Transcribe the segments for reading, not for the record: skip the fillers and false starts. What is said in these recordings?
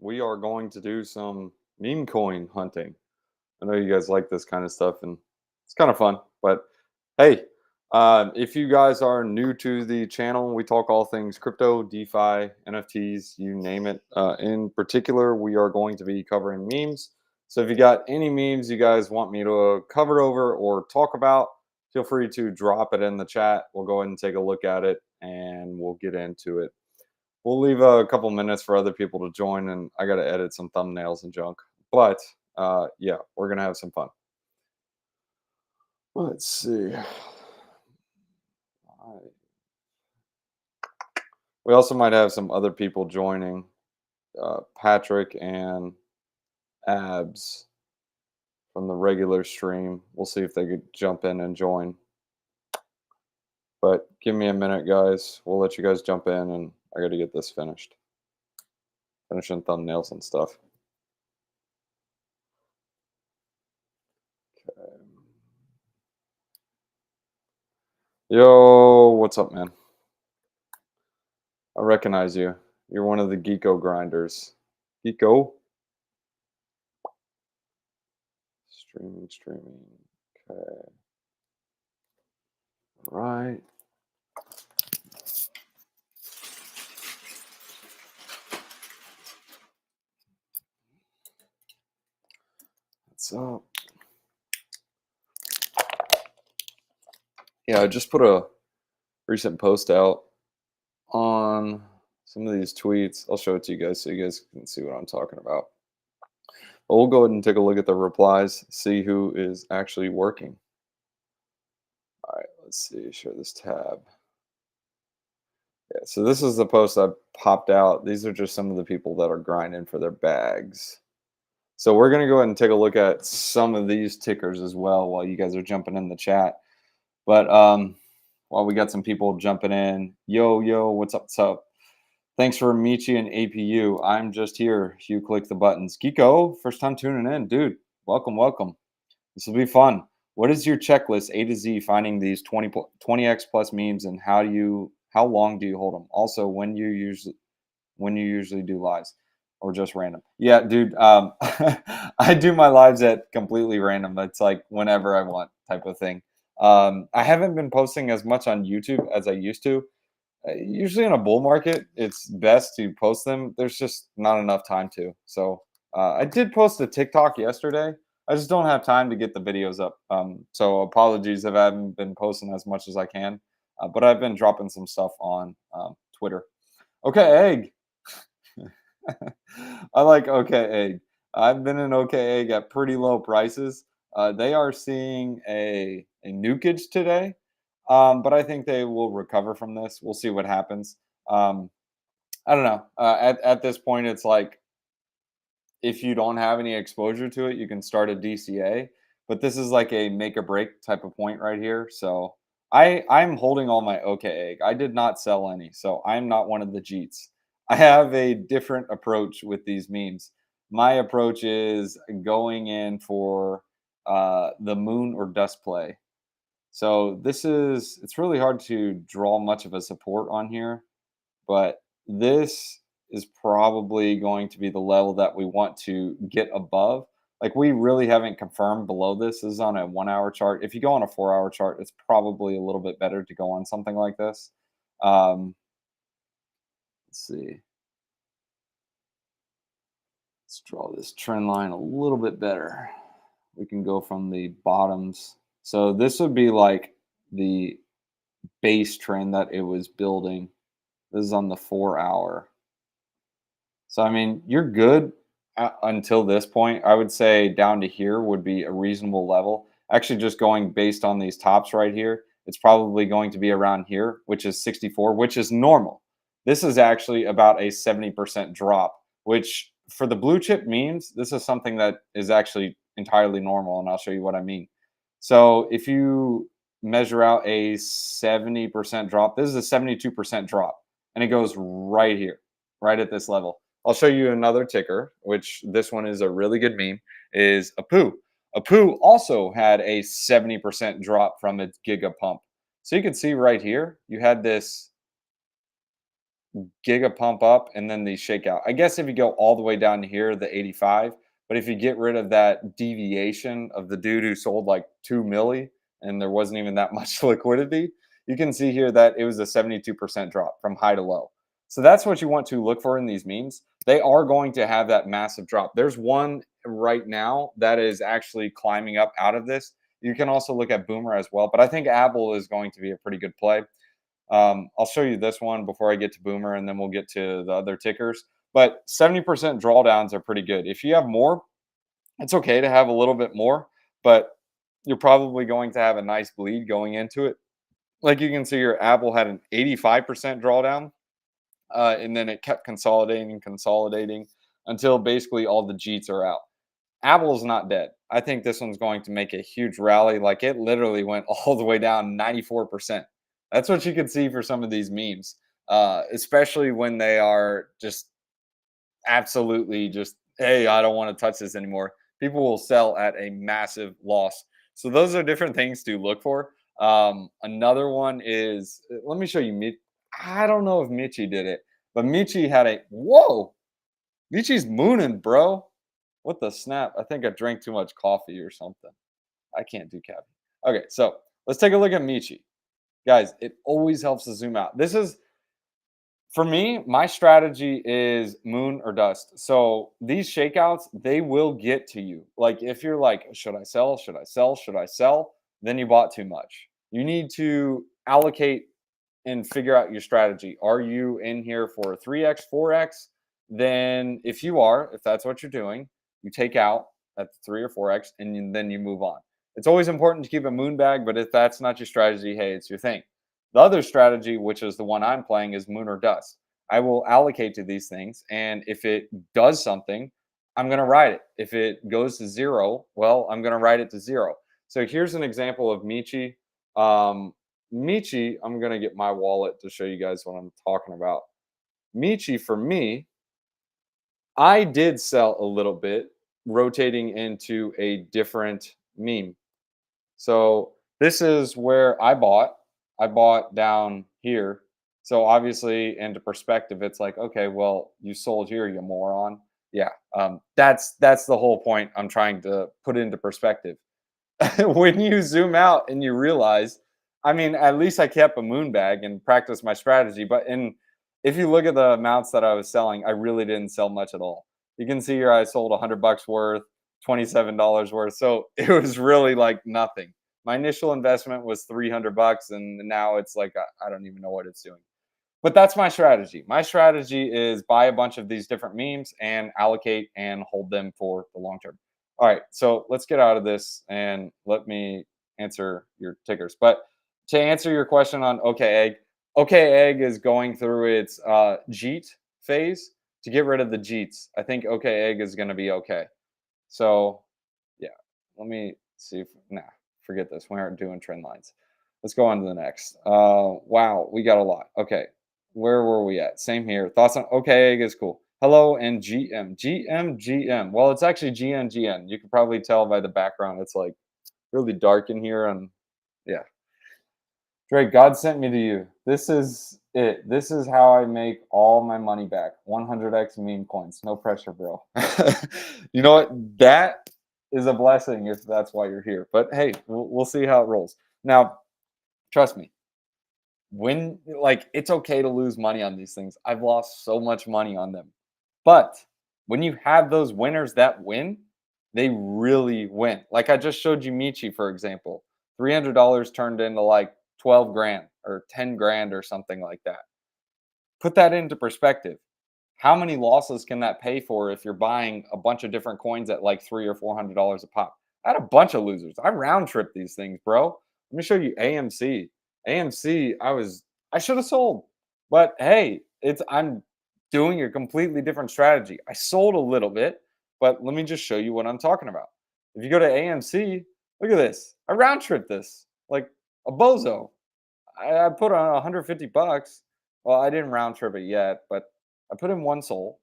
we are going to do some meme coin hunting. I know you guys like this kind of stuff, and it's kind of fun. But hey, if you guys are new to the channel, we talk all things crypto, DeFi, NFTs, you name it. In particular, we are going to be covering memes. So if you got any memes you guys want me to cover over or talk about, feel free to drop it in the chat. We'll go ahead and take a look at it, and we'll get into it. We'll leave a couple minutes for other people to join, and I got to edit some thumbnails and junk. But yeah, we're gonna have some fun. Let's see. We also might have some other people joining. Patrick and Abs from the regular stream. We'll see if they could jump in and join. But give me a minute, guys. We'll let you guys jump in, and I got to get this finished. Finishing thumbnails and stuff. Okay. Yo, what's up, man? I recognize you. You're one of the Geeko grinders. Geeko? Streaming. Okay. All right. What's up? Yeah, I just put a recent post out on some of these tweets. I'll show it to you guys so you guys can see what I'm talking about. But we'll go ahead and take a look at the replies, see who is actually working. All right, let's see. Share this tab. Yeah, so this is the post I popped out. These are just some of the people that are grinding for their bags. So we're going to go ahead and take a look at some of these tickers as well while you guys are jumping in the chat. But while we got some people jumping in, yo, what's up? What's up? Thanks for Michi and APU. I'm just here. You click the buttons. Geeko, first time tuning in, dude. Welcome. This will be fun. What is your checklist A to Z finding these 20x plus memes, and how long do you hold them? Also, when you usually do lives or just random? Yeah, dude. I do my lives at completely random. It's like whenever I want type of thing. I haven't been posting as much on YouTube as I used to. Usually in a bull market, it's best to post them. There's just not enough time to. So I did post a TikTok yesterday. I just don't have time to get the videos up. So apologies if I haven't been posting as much as I can. But I've been dropping some stuff on Twitter. Okay, Egg. I like Okay Egg. I've been in Okay Egg at pretty low prices. They are seeing a nukage today. But I think they will recover from this. We'll see what happens. I don't know. At this point, it's like if you don't have any exposure to it, you can start a DCA. But this is like a make or break type of point right here. So I'm holding all my OK Egg. I did not sell any, so I'm not one of the Jeets. I have a different approach with these memes. My approach is going in for the moon or dust play. So it's really hard to draw much of a support on here, but this is probably going to be the level that we want to get above. Like we really haven't confirmed below this. This is on a 1 hour chart. If you go on a 4 hour chart, it's probably a little bit better to go on something like this. Let's see. Let's draw this trend line a little bit better. We can go from the bottoms. So this would be like the base trend that it was building. This is on the 4 hour. So, I mean, you're good until this point. I would say down to here would be a reasonable level. Actually, just going based on these tops right here, it's probably going to be around here, which is 64, which is normal. This is actually about a 70% drop, which for the blue chip memes, this is something that is actually entirely normal. And I'll show you what I mean. So, if you measure out a 70% drop, this is a 72% drop, and it goes right here, right at this level. I'll show you another ticker, which this one is a really good meme, is Apu. Apu also had a 70% drop from its Giga Pump. So you can see right here, you had this giga pump up and then these shake out. I guess if you go all the way down to here, the 85, but if you get rid of that deviation of the dude who sold like 2 milli and there wasn't even that much liquidity, you can see here that it was a 72% drop from high to low. So that's what you want to look for in these memes. They are going to have that massive drop. There's one right now that is actually climbing up out of this. You can also look at Boomer as well, but I think Apple is going to be a pretty good play. I'll show you this one before I get to Boomer, and then we'll get to the other tickers. But 70% drawdowns are pretty good. If you have more, it's okay to have a little bit more, but you're probably going to have a nice bleed going into it. Like you can see here, Apple had an 85% drawdown, and then it kept consolidating, consolidating until basically all the Jeets are out. Apple's not dead. I think this one's going to make a huge rally. Like it literally went all the way down 94%. That's what you can see for some of these memes, especially when they are just absolutely just, hey, I don't want to touch this anymore. People will sell at a massive loss. So those are different things to look for. Another one is, let me show you. I don't know if Michi did it, but Michi had a, whoa, Michi's mooning, bro. What the snap? I think I drank too much coffee or something. I can't do caffeine. Okay, so let's take a look at Michi. Guys, it always helps to zoom out. This is, for me, my strategy is moon or dust. So these shakeouts, they will get to you. Like if you're like, should I sell? Should I sell? Should I sell? Then you bought too much. You need to allocate and figure out your strategy. Are you in here for 3x, 4x? Then if you are, if that's what you're doing, you take out at 3 or 4x and then you move on. It's always important to keep a moon bag, but if that's not your strategy, hey, it's your thing. The other strategy, which is the one I'm playing, is moon or dust. I will allocate to these things, and if it does something, I'm going to ride it. If it goes to zero, well, I'm going to ride it to zero. So here's an example of Michi. Michi, I'm going to get my wallet to show you guys what I'm talking about. Michi, for me, I did sell a little bit, rotating into a different meme. So this is where I bought. I bought down here. So obviously, into perspective, it's like, okay, well, you sold here, you moron. Yeah, that's the whole point I'm trying to put into perspective. When you zoom out and you realize, I mean, at least I kept a moon bag and practiced my strategy. But if you look at the amounts that I was selling, I really didn't sell much at all. You can see here I sold $100 worth, $27 worth. So it was really like nothing. My initial investment was $300, and now it's like I don't even know what it's doing. But that's my strategy. My strategy is buy a bunch of these different memes and allocate and hold them for the long term. All right, so let's get out of this and let me answer your tickers. But to answer your question on OKEgg, OKEgg is going through its Jeet phase to get rid of the Jeets. I think OKEgg is going to be okay. So, yeah, let me see if, nah, forget this. We aren't doing trend lines. Let's go on to the next. Wow, we got a lot. Okay, where were we at? Same here. Thoughts on OKEgg is cool. Hello and GM. Well, it's actually GN. You can probably tell by the background. It's like really dark in here. And yeah, Drake, God sent me to you. This is it. This is how I make all my money back. 100x meme coins. No pressure, bro. You know what? That is a blessing if that's why you're here. But hey, we'll see how it rolls. Now, trust me, when like it's okay to lose money on these things. I've lost so much money on them. But when you have those winners that win, they really win. Like I just showed you Michi, for example. $300 turned into like 12 grand or 10 grand or something like that. Put that into perspective. How many losses can that pay for if you're buying a bunch of different coins at like $300 or $400 a pop? I had a bunch of losers. I round trip these things, bro. Let me show you AMC. AMC, I should have sold. But hey, I'm doing a completely different strategy. I sold a little bit, but let me just show you what I'm talking about. If you go to AMC, look at this. I round trip this like a bozo. I put on $150. Well, I didn't round trip it yet, but I put in one soul.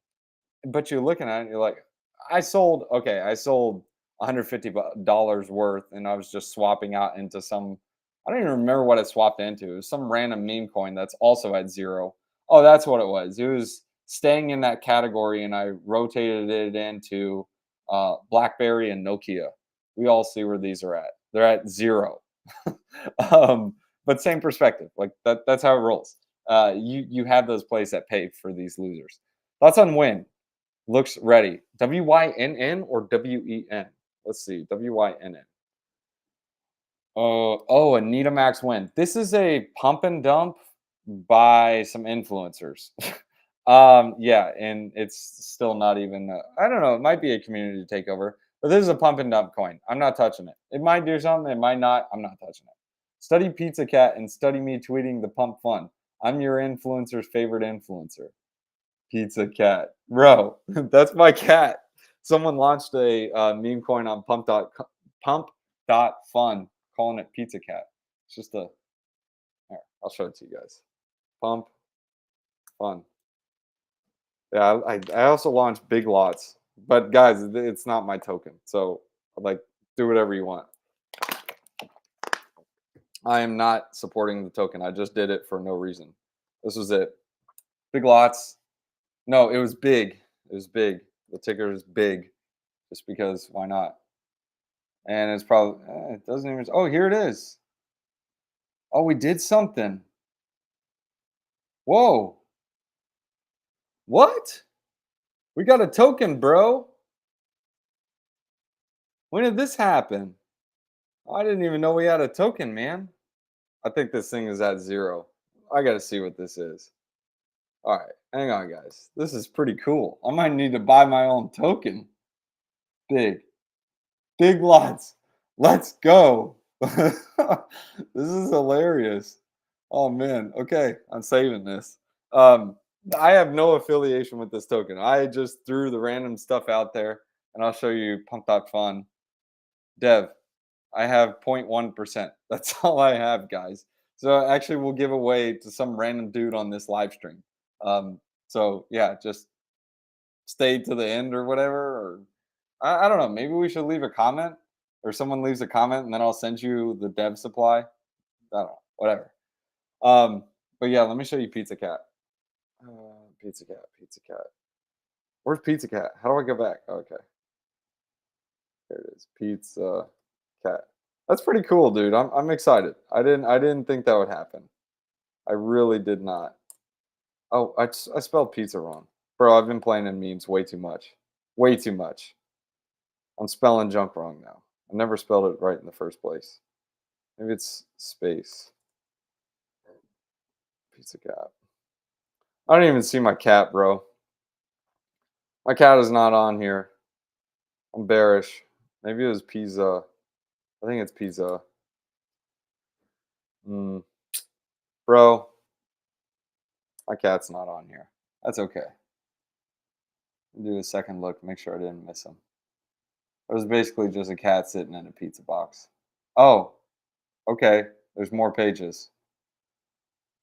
But you're looking at it, you're like, I sold $150 worth, and I was just swapping out into some, I don't even remember what it swapped into. It was some random meme coin that's also at zero. Oh, that's what it was. It was staying in that category, and I rotated it into BlackBerry and Nokia. We all see where these are at. They're at 0. um, but same perspective. Like that's how it rolls. You have those plays that pay for these losers. Thoughts on Win? Looks ready. WYNN or WEN? Let's see. WYNN. Anita Max Win. This is a pump and dump by some influencers. Yeah, and it's still not even. I don't know. It might be a community takeover, but this is a pump and dump coin. I'm not touching it. It might do something. It might not. I'm not touching it. Study Pizza Cat and study me tweeting the pump fun. I'm your influencer's favorite influencer. Pizza Cat, bro. That's my cat. Someone launched a meme coin on pump.fun, calling it Pizza Cat. It's just a. Here, I'll show it to you guys. Pump fun. Yeah, I also launched Big Lots, but guys, it's not my token. So like, do whatever you want. I am not supporting the token. I just did it for no reason. This was it. Big Lots. No, it was big. It was big. The ticker is big, just because why not? And it's probably it doesn't even. Oh, here it is. Oh, we did something. Whoa! What? We got a token, bro. When did this happen? I didn't even know we had a token, man. I think this thing is at 0. I got to see what this is. All right, hang on, guys. This is pretty cool. I might need to buy my own token. Big, big lots. Let's go. This is hilarious. Oh man. Okay, I'm saving this. Um, I have no affiliation with this token. I just threw the random stuff out there, and I'll show you pump.fun. Dev, I have 0.1%. That's all I have, guys. So actually, we'll give away to some random dude on this live stream. So yeah, just stay to the end or whatever. Or I don't know. Maybe we should leave a comment, or someone leaves a comment, and then I'll send you the dev supply. I don't know. Whatever. But yeah, let me show you Pizza Cat. Pizza Cat. Pizza Cat. Where's Pizza Cat? How do I go back? Okay, there it is. Pizza Cat. That's pretty cool, dude. I'm excited. I didn't think that would happen. I really did not. Oh, I spelled pizza wrong. Bro, I've been playing in memes way too much. Way too much. I'm spelling junk wrong now. I never spelled it right in the first place. Maybe it's space. Pizza cat. I don't even see my cat, bro. My cat is not on here. I'm bearish. Maybe it was pizza. I think it's pizza. Mm, bro, my cat's not on here. That's okay. Do a second look, make sure I didn't miss him. It was basically just a cat sitting in a pizza box. Oh, okay. There's more pages.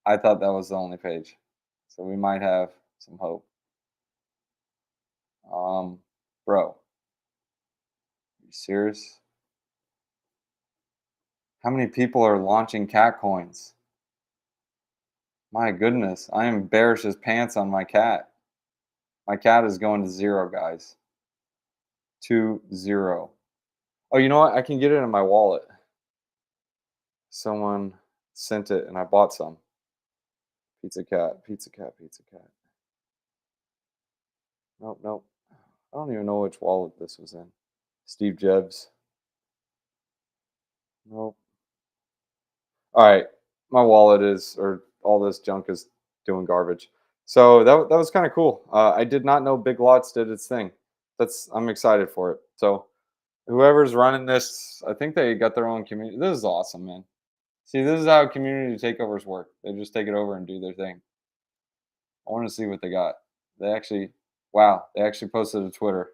I thought that was the only page. So we might have some hope. Um, bro, are you serious? How many people are launching cat coins? My goodness, I am bearish as pants on my cat. My cat is going to 0, guys. 2-0. Oh, you know what? I can get it in my wallet. Someone sent it and I bought some. Pizza cat, pizza cat, pizza cat. Nope, nope. I don't even know which wallet this was in. Steve Jobs. Nope. All right, my wallet is, or all this junk is doing garbage. So that was kind of cool. I did not know Big Lots did its thing. I'm excited for it. So whoever's running this, I think they got their own community. This is awesome, man. See, this is how community takeovers work. They just take it over and do their thing. I want to see what they got. They actually, wow, they actually posted to Twitter.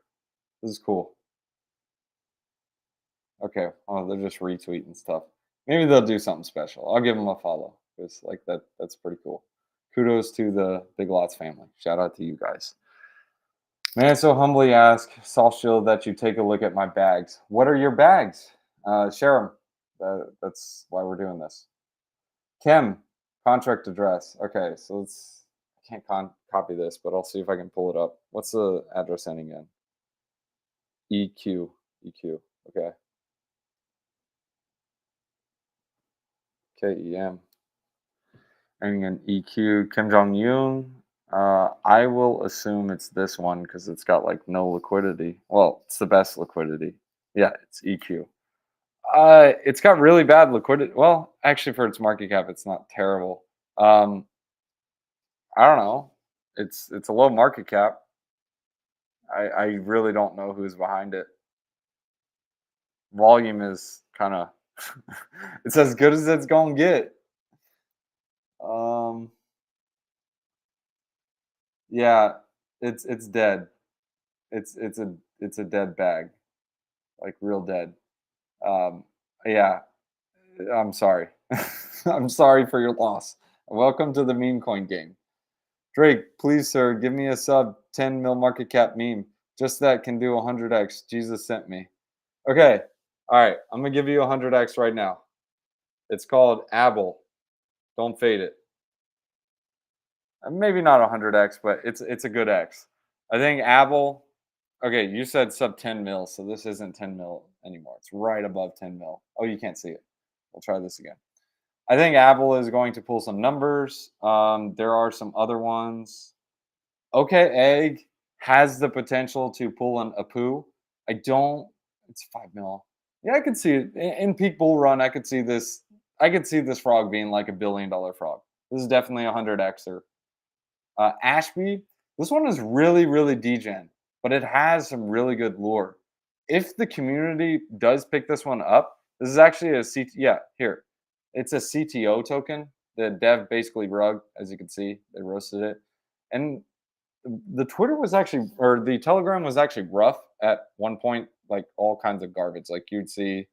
This is cool. Okay, oh, they're just retweeting stuff. Maybe they'll do something special. I'll give them a follow. It's like that. That's pretty cool. Kudos to the Big Lots family. Shout out to you guys. May I so humbly ask, Soft Shield, that you take a look at my bags. What are your bags? Share them. That's why we're doing this. Kim, contract address. Okay, so let's. can't copy this, but I'll see if I can pull it up. What's the address ending in? EQ. EQ. Okay. KEM. Ending in EQ. Kim Jong Un. I will assume it's this one because it's got like no liquidity. Well, it's the best liquidity. Yeah, it's EQ. It's got really bad liquidity. Well, actually, for its market cap, it's not terrible. I don't know. It's a low market cap. I really don't know who's behind it. Volume is kind of it's as good as it's gonna get. Um, yeah, it's dead. It's a dead bag, like real dead. Um, yeah, I'm sorry. I'm sorry for your loss. Welcome to the meme coin game. Drake, please, sir, give me a sub 10 mil market cap meme. Just that can do 100x. Jesus sent me. Okay. All right. I'm going to give you 100x right now. It's called Abel. Don't fade it. Maybe not 100x, but it's a good X. I think Abel. Okay, you said sub 10 mil, so this isn't 10 mil anymore. It's right above 10 mil. Oh, you can't see it. We'll try this again. I think Apple is going to pull some numbers. There are some other ones. Okay, Egg has the potential to pull an Apu. I don't. It's 5 mil. Yeah, I could see it in peak bull run. I could see this. I could see this frog being like $1 billion frog. This is definitely 100xer. Ashby. This one is really, really degen, but it has some really good lure. If the community does pick this one up, this is actually a CT. Yeah, here. It's a CTO token. The dev basically rug, as you can see, they roasted it. And the Twitter was actually, or the Telegram was actually rough at one point, like all kinds of garbage. Like you'd see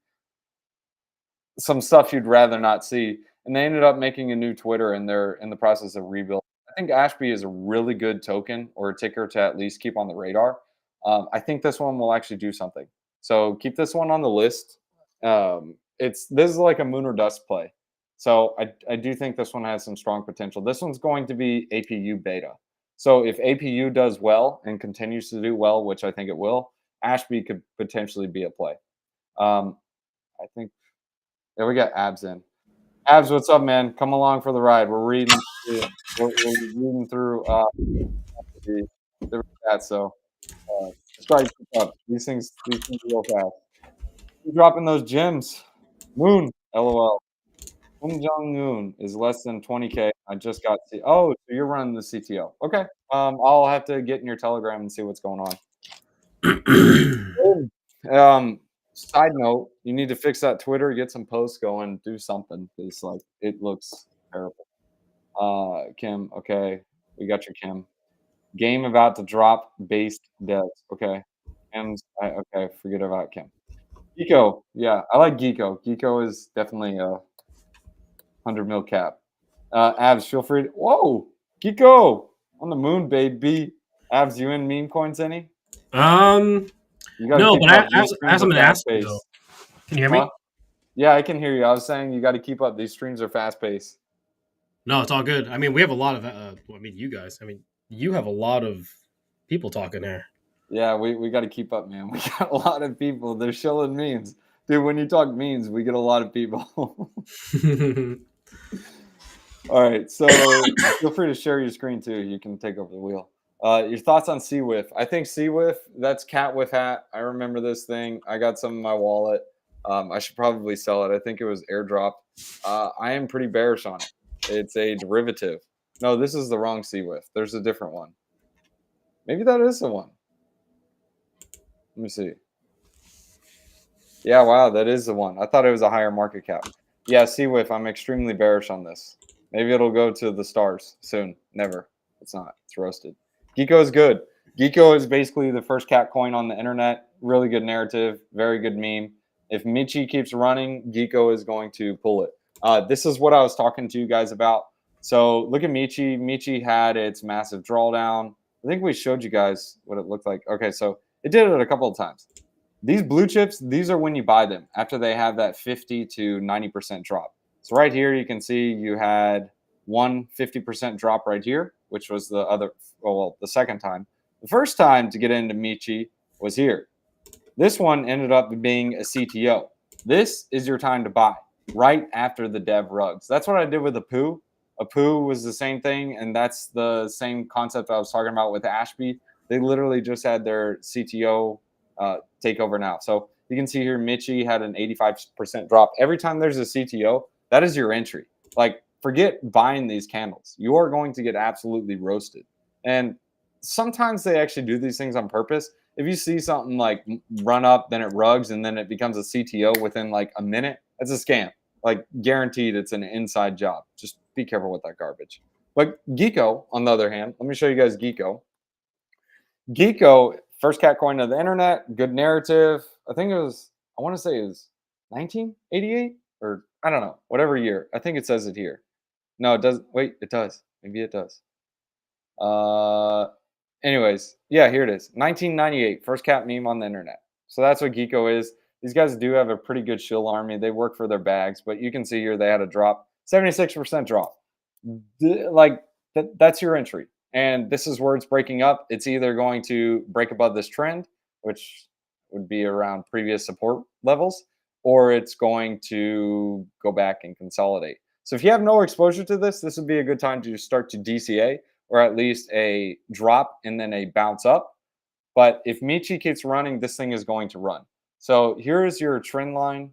some stuff you'd rather not see. And they ended up making a new Twitter and they're in the process of rebuilding. I think Ashby is a really good token or a ticker to at least keep on the radar. I think this one will actually do something. So keep this one on the list. This is like a moon or dust play. So I do think this one has some strong potential. This one's going to be APU beta. So if APU does well and continues to do well, which I think it will, Ashby could potentially be a play. I think we got Abs in. Abs, what's up, man? Come along for the ride. We're reading. We're reading through the chat. So just try to keep up. These things real fast. You're dropping those gems. Moon, LOL. Kim Jong Un is less than 20K. I just got. Oh, so you're running the CTO. Okay. I'll have to get in your Telegram and see what's going on. Side note, you need to fix that Twitter, get some posts going, do something. Because like it looks terrible. Kim, okay. We got your Kim. Game about to drop based devs. Okay. Okay, forget about Kim. Geeko, yeah, I like Geeko. Geeko is definitely a 100 mil cap. Abs, feel free to. Whoa, Geeko on the moon, baby. Abs, you in meme coins any? You no, but as I'm going to ask you, though. Can you hear me? Yeah, I can hear you. I was saying you got to keep up. These streams are fast paced. No, it's all good. I mean, we have a lot of. you guys. I mean, you have a lot of people talking there. Yeah, we got to keep up, man. We got a lot of people. They're shilling memes. Dude, when you talk memes, we get a lot of people. All right, so feel free to share your screen too. You can take over the wheel. Your thoughts on CWIF? I think CWIF, that's cat with hat. I remember this thing. I got some in my wallet. I should probably sell it. I think it was airdrop. I am pretty bearish on it. It's a derivative. No, this is the wrong CWIF. There's a different one. Maybe that is the one. Let me see. Yeah, wow, that is the one. I thought it was a higher market cap. Yeah, CWIF, I'm extremely bearish on this. Maybe it'll go to the stars soon. Never. It's not. It's roasted. Geeko is good. Geeko is basically the first cat coin on the internet. Really good narrative. Very good meme. If Michi keeps running, Geeko is going to pull it. This is what I was talking to you guys about. So look at Michi. Michi had its massive drawdown. I think we showed you guys what it looked like. Okay, so it did it a couple of times. These blue chips, these are when you buy them after they have that 50 to 90% drop. So right here, you can see you had 50% drop right here. which was the second time. The first time to get into Michi was here. This one ended up being a CTO. This is your time to buy right after the dev rugs. That's what I did with Apu. Apu was the same thing, and that's the same concept I was talking about with Ashby. They literally just had their CTO take over now. So you can see here, Michi had an 85% drop. Every time there's a CTO, that is your entry. Like, forget buying these candles. You are going to get absolutely roasted. And sometimes they actually do these things on purpose. If you see something like run up, then it rugs, and then it becomes a CTO within like a minute, that's a scam. Like, guaranteed, it's an inside job. Just be careful with that garbage. But Geeko, on the other hand, let me show you guys Geeko. Geeko, first cat coin of the internet, good narrative. I think it was, I want to say it was 1988 or I don't know, whatever year. I think it says it here. No, it doesn't. Wait, it does. Maybe it does. Anyways, yeah, here it is. 1998, first cat meme on the internet. So that's what Geeko is. These guys do have a pretty good shill army. They work for their bags, but you can see here they had a drop, 76% drop. That's your entry. And this is where it's breaking up. It's either going to break above this trend, which would be around previous support levels, or it's going to go back and consolidate. So if you have no exposure to this, this would be a good time to start to DCA, or at least a drop and then a bounce up. But if Michi keeps running, this thing is going to run. So here's your trend line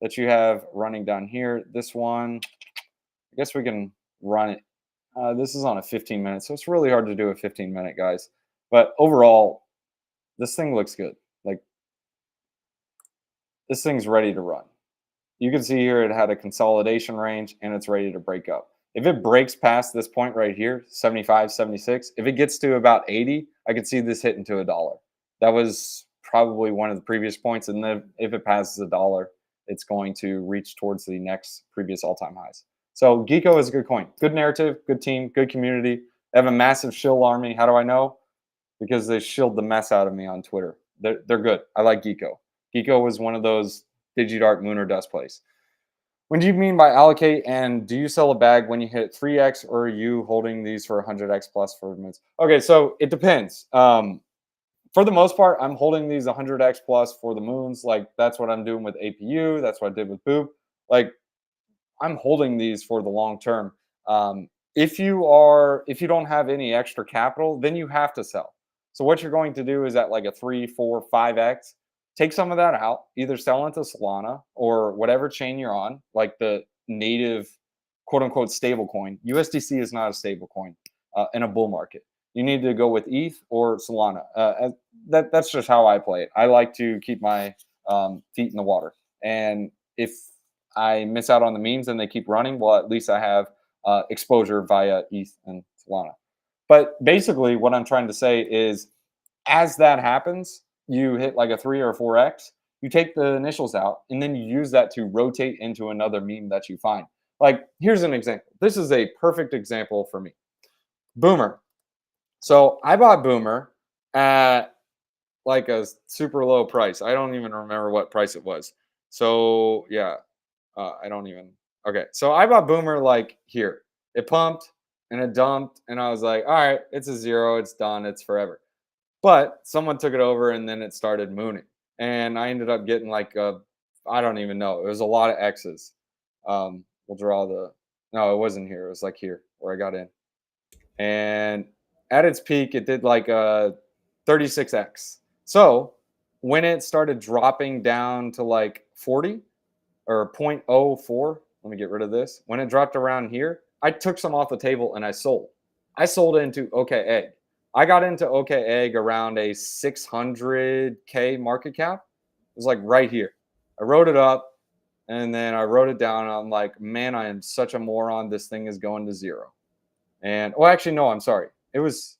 that you have running down here. This one, I guess we can run it. This is on a 15-minute, so it's really hard to do a 15-minute, guys. But overall, this thing looks good. Like, this thing's ready to run. You can see here it had a consolidation range, and it's ready to break up. If it breaks past this point right here, 75, 76, if it gets to about 80, I could see this hitting to $1. That was probably one of the previous points, and then if it passes $1, it's going to reach towards the next previous all-time highs. So Geeko is a good coin. Good narrative, good team, good community. They have a massive shill army. How do I know? Because they shilled the mess out of me on Twitter. They're good. I like Geeko. Geeko was one of those DigiDark Moon or Dust plays. When do you mean by allocate, and do you sell a bag when you hit 3x, or are you holding these for 100x plus for minutes? Okay, so it depends. For the most part, I'm holding these 100x plus for the moons. Like, that's what I'm doing with APU. That's what I did with Boop. Like, I'm holding these for the long term. If you don't have any extra capital, then you have to sell. So what you're going to do is at like a 3, 4, 5x, take some of that out, either sell into Solana or whatever chain you're on, like the native quote unquote stable coin. USDC is not a stable coin in a bull market. You need to go with ETH or Solana. That's just how I play it. I like to keep my feet in the water. And if I miss out on the memes and they keep running, well, at least I have exposure via ETH and Solana. But basically, what I'm trying to say is, as that happens, you hit like a 3 or 4x, you take the initials out, and then you use that to rotate into another meme that you find. Like, here's an example. This is a perfect example for me. Boomer. So I bought Boomer at like a super low price. I don't even remember what price it was. So yeah, I don't even. Okay, so I bought Boomer like here. It pumped and it dumped, and I was like, all right, it's a 0, it's done, it's forever. But someone took it over, and then it started mooning, and I ended up getting like I don't even know. It was a lot of X's. We'll draw the. No, it wasn't here. It was like here where I got in, and at its peak, it did like a 36x. So when it started dropping down to like 40 or 0.04, let me get rid of this. When it dropped around here, I took some off the table and I sold. I sold into OKEgg. I got into OKEgg around a 600K market cap. It was like right here. I wrote it up and then I wrote it down. And I'm like, man, I am such a moron. This thing is going to 0. And, well, actually, no, I'm sorry. It was,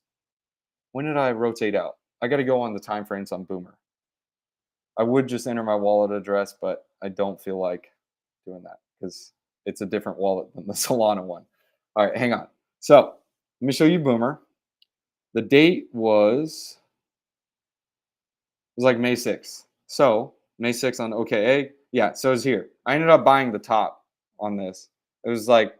when did I rotate out? I got to go on the time frames on Boomer. I would just enter my wallet address, but I don't feel like doing that because it's a different wallet than the Solana one. All right, hang on. So let me show you Boomer. The date was like May 6th. So May 6th on OKEgg. Yeah, so it's here. I ended up buying the top on this. It was like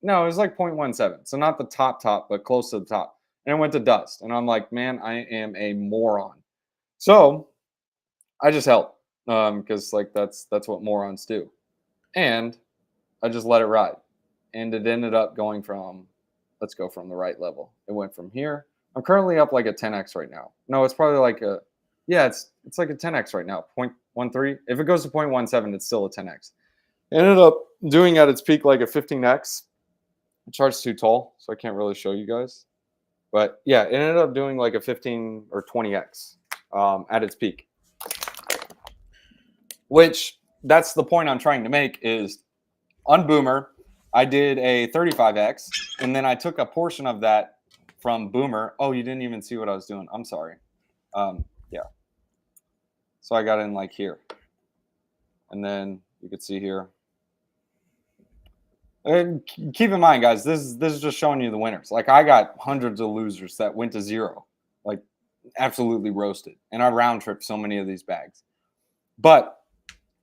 No, it was like 0.17. So not the top, but close to the top. And it went to dust. And I'm like, man, I am a moron. So I just held because like that's what morons do. And I just let it ride. And it ended up going from, let's go from the right level. It went from here. I'm currently up like a 10x right now. No, it's probably like a, yeah, it's like a 10x right now, 0.13. If it goes to 0.17, it's still a 10x. It ended up doing at its peak like a 15x. The chart's too tall, so I can't really show you guys. But yeah, it ended up doing like a 15 or 20x at its peak. Which that's the point I'm trying to make is on Boomer, I did a 35x, and then I took a portion of that from Boomer. Oh, you didn't even see what I was doing. I'm sorry. Yeah. So I got in like here. And then you could see here. And keep in mind, guys, this is just showing you the winners. Like I got hundreds of losers that went to zero, like absolutely roasted. And I round tripped so many of these bags. But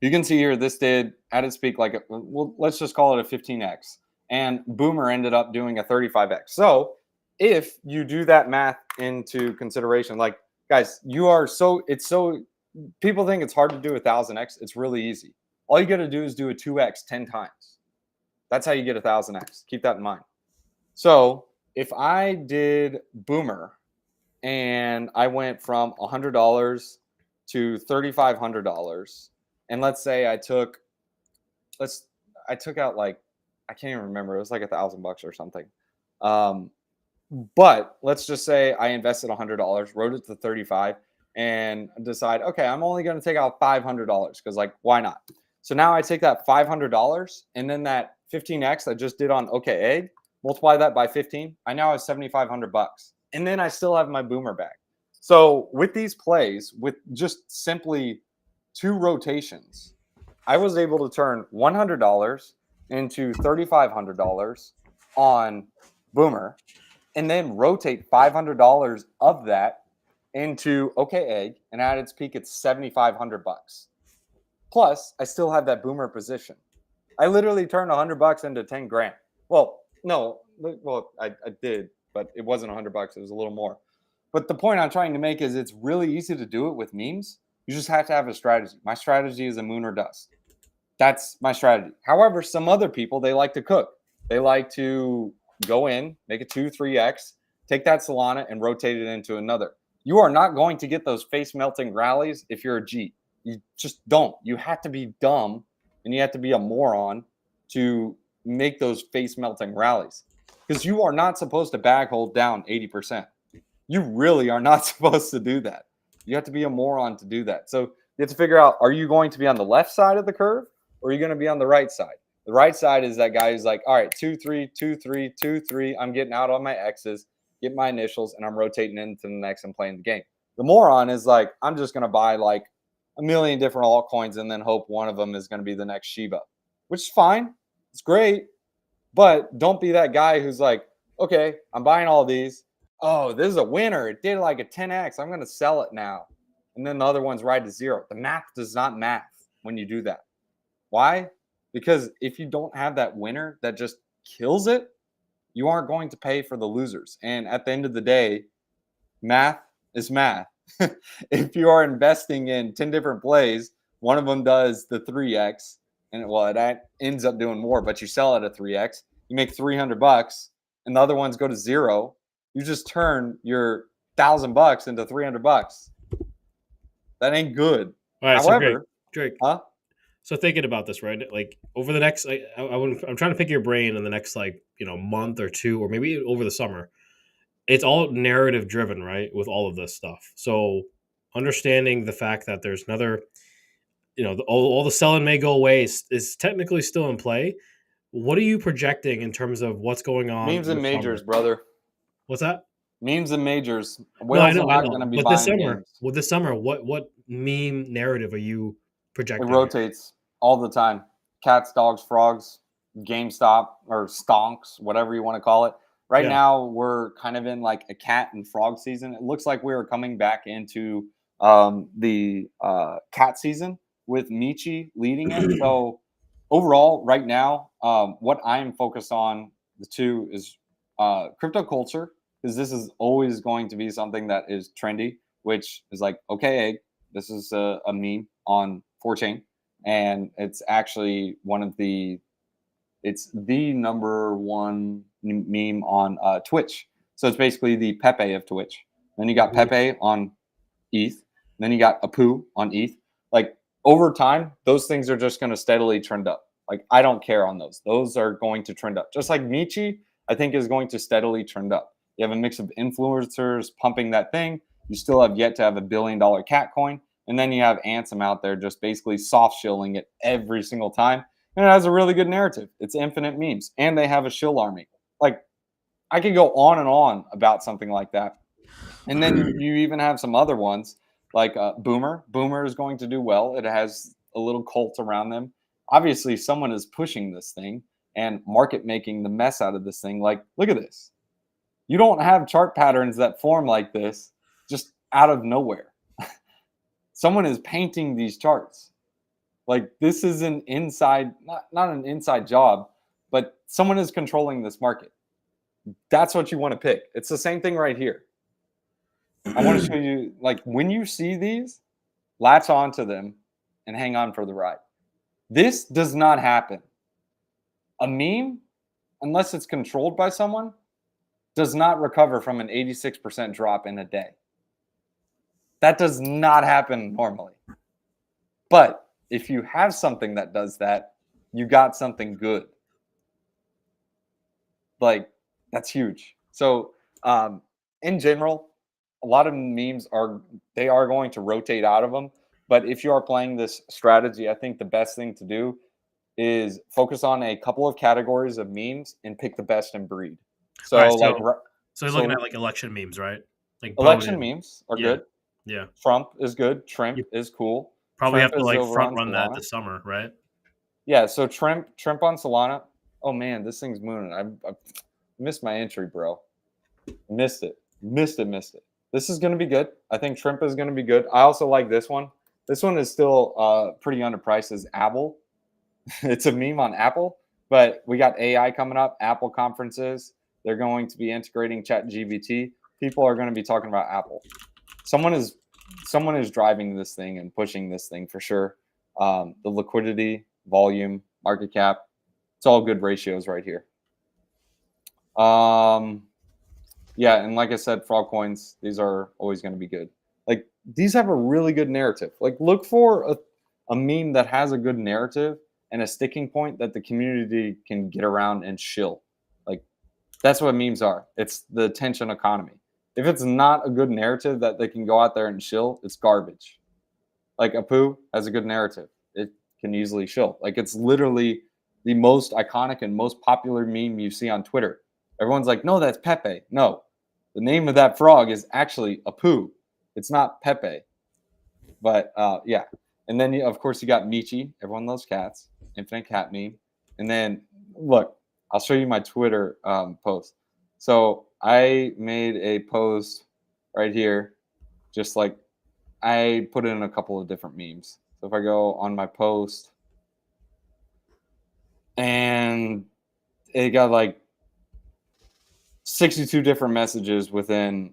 you can see here, this did at its peak, like, well, let's just call it a 15x. And Boomer ended up doing a 35x. So if you do that math into consideration, like, guys, people think it's hard to do 1,000x. It's really easy. All you got to do is do a 2x 10 times. That's how you get 1,000x. Keep that in mind. So if I did Boomer and I went from $100 to $3,500, and let's say I took out like, I can't even remember. It was like $1,000 or something. But let's just say I invested $100, wrote it to 35, and decide, okay, I'm only going to take out $500 because, like, why not? So now I take that $500 and then that 15x I just did on OKEgg, multiply that by 15. I now have $7,500, and then I still have my Boomer bag. So with these plays, with just simply 2 rotations, I was able to turn $100 into $3,500 on Boomer, and then rotate $500 of that into OKEgg, and at its peak, it's $7,500. Plus, I still have that Boomer position. I literally turned $100 into 10 grand. Well, no, I did, but it wasn't $100. It was a little more. But the point I'm trying to make is it's really easy to do it with memes. You just have to have a strategy. My strategy is a moon or dust. That's my strategy. However, some other people, they like to cook. They like to go in, make a 2, 3x, take that Solana and rotate it into another. You are not going to get those face melting rallies if you're a G. You just don't. You have to be dumb and you have to be a moron to make those face melting rallies, because you are not supposed to bag hold down 80%. You really are not supposed to do that. You have to be a moron to do that. So you have to figure out, are you going to be on the left side of the curve or are you going to be on the right side? The right side is that guy who's like, all right, 2, 3, 2, 3, 2, 3. I'm getting out on my X's, get my initials, and I'm rotating into the next and playing the game. The moron is like, I'm just going to buy like a million different altcoins and then hope one of them is going to be the next Shiba, which is fine. It's great. But don't be that guy who's like, okay, I'm buying all these. Oh, this is a winner. It did like a 10x. I'm going to sell it now. And then the other one's right to zero. The math does not math when you do that. Why? Because if you don't have that winner that just kills it, you aren't going to pay for the losers. And at the end of the day, math is math. If you are investing in 10 different plays, one of them does the 3x, and well, that ends up doing more, but you sell at a 3x, you make $300, and the other ones go to zero. You just turn your $1,000 into $300. That ain't good. All right, However, so Drake, huh? So thinking about this, right? Like over the next, I'm trying to pick your brain in the next, like, month or two, or maybe over the summer. It's all narrative driven, right? With all of this stuff. So understanding the fact that there's another, all the selling may go away is technically still in play. What are you projecting in terms of what's going on Memes and this majors, summer? brother. What's that? Memes and majors. No, I Whales are know, I not know. going to be But this buying summer, games. what meme narrative are you It projecting here? rotates all the time. Cats, dogs, frogs, GameStop or stonks, whatever you want to call it. Right Yeah. now, we're kind of in like a cat and frog season. It looks like we are coming back into the cat season with Michi leading it. So overall, right now, what I'm focused on The two is crypto culture, because this is always going to be something that is trendy, which is like, okay, Egg, this is a meme on 4chan, and it's actually it's the number one meme on Twitch. So it's basically the Pepe of Twitch. Then you got Mhm. Pepe on ETH. Then you got Apu on ETH. Like over time, those things are just going to steadily trend up. Like I don't care on those. Those are going to trend up. Just like Michi, I think is going to steadily trend up. You have a mix of influencers pumping that thing. You still have yet to have $1 billion cat coin. And then you have Ansem out there just basically soft shilling it every single time. And it has a really good narrative. It's infinite memes. And they have a shill army. Like I could go on about something like that. And then you even have some other ones like Boomer. Boomer is going to do well. It has a little cult around them. Obviously, someone is pushing this thing and market making the mess out of this thing. Like, look at this. You don't have chart patterns that form like this just out of nowhere. Someone is painting these charts. Like, this is an inside, not an inside job, but someone is controlling this market. That's what you want to pick. It's the same thing right here. I want to show you, like, when you see these, latch onto them and hang on for the ride. This does not happen. A meme, unless it's controlled by someone, does not recover from an 86% drop in a day. That does not happen normally. But if you have something that does that, you got something good. Like, that's huge. So, in general, a lot of memes are going to rotate out of them. But if you are playing this strategy, I think the best thing to do is focus on a couple of categories of memes and pick the best and breed. All right, So, like, so you're looking at like election memes, right? Like election Bowden. memes are Yeah, good. yeah. Trump is good. Trimp You is cool. probably Trimp have to is like over front on run that Solana. this summer, right? Yeah, so Trimp on Solana. Oh man, this thing's mooning. I missed my entry, bro. Missed it. Missed it. This is going to be good. I think Trimp is going to be good. I also like this one. This one is still pretty underpriced as Apple. It's a meme on Apple, but we got AI coming up, Apple conferences. They're going to be integrating ChatGPT. People are going to be talking about Apple. Someone is driving this thing and pushing this thing for sure. The liquidity, volume, market cap, it's all good ratios right here. Yeah, and like I said, frog coins, these are always going to be good. Like these have a really good narrative. Like look for a meme that has a good narrative and a sticking point that the community can get around and shill. Like that's what memes are. It's the attention economy. If it's not a good narrative that they can go out there and shill, it's garbage. Like Apu has a good narrative. It can easily shill. Like it's literally the most iconic and most popular meme you see on Twitter. Everyone's like, no, that's Pepe. No, the name of that frog is actually Apu. It's not Pepe. But yeah. And then, of course, you got Michi. Everyone loves cats. Infinite cat meme. And then, look, I'll show you my Twitter post. So I made a post right here, just like I put in a couple of different memes. So if I go on my post, and it got like 62 different messages within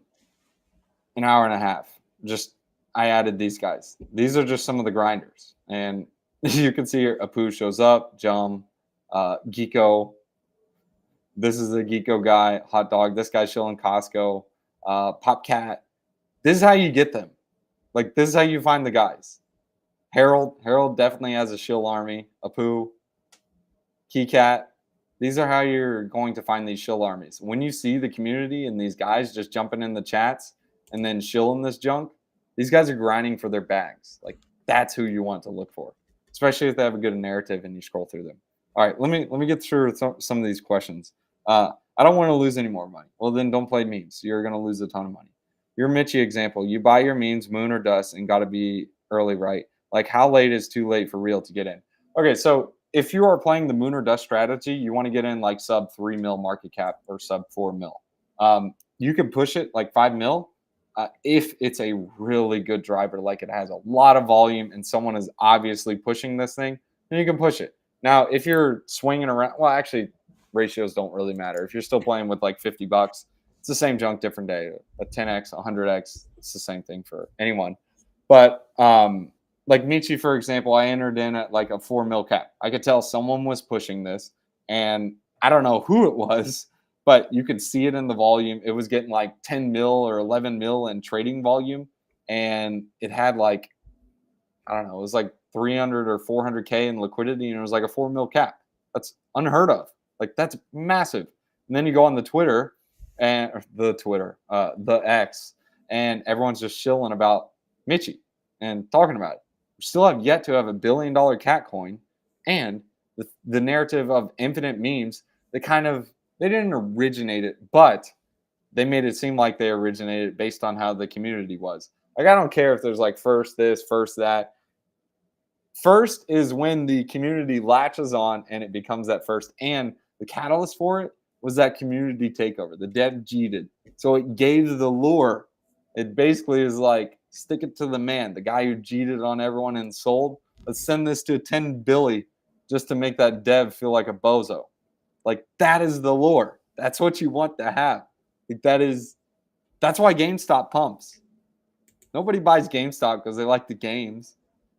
an hour and a half. Just I added these guys. These are just some of the grinders. And you can see here Apu shows up, Jum, Geeko. This is the Geeko guy, Hot Dog. This guy's chilling Costco, Popcat. This is how you get them. Like this is how you find the guys. Harold definitely has a shill army. Apu, Keycat. These are how you're going to find these shill armies. When you see the community and these guys just jumping in the chats and then shilling this junk, these guys are grinding for their bags. Like that's who you want to look for, especially if they have a good narrative and you scroll through them. All right, let me get through some of these questions. I don't want to lose any more money. Well, then don't play memes. You're going to lose a ton of money. Your Mitchie example, you buy your memes, moon or dust, and got to be early, right? Like how late is too late for real to get in? Okay, so if you are playing the moon or dust strategy, you want to get in like sub 3 mil market cap or sub 4 mil. You can push it like 5 mil if it's a really good driver, like it has a lot of volume and someone is obviously pushing this thing, then you can push it. Now, if you're swinging around, well, actually, ratios don't really matter. If you're still playing with like $50, it's the same junk, different day. A 10x, 100x, it's the same thing for anyone. But like Michi, for example, I entered in at like a 4 mil cap. I could tell someone was pushing this, and I don't know who it was, but you could see it in the volume. It was getting like 10 mil or 11 mil in trading volume, and it had like, I don't know, it was like 300 or 400K in liquidity, and it was like a 4 mil cap. That's unheard of. Like, that's massive. And then you go on the Twitter and the X, and everyone's just shilling about Michi and talking about it. We still have yet to have $1 billion cat coin, and the narrative of infinite memes. They didn't originate it, but they made it seem like they originated based on how the community was. Like, I don't care if there's like first this, first that. First is when the community latches on and it becomes that first. And the catalyst for it was that community takeover. The dev cheated. So it gave the lure. It basically is like, stick it to the man, the guy who cheated on everyone and sold. Let's send this to 10 Billy just to make that dev feel like a bozo. Like, that is the lure. That's what you want to have. Like, that's why GameStop pumps. Nobody buys GameStop because they like the games.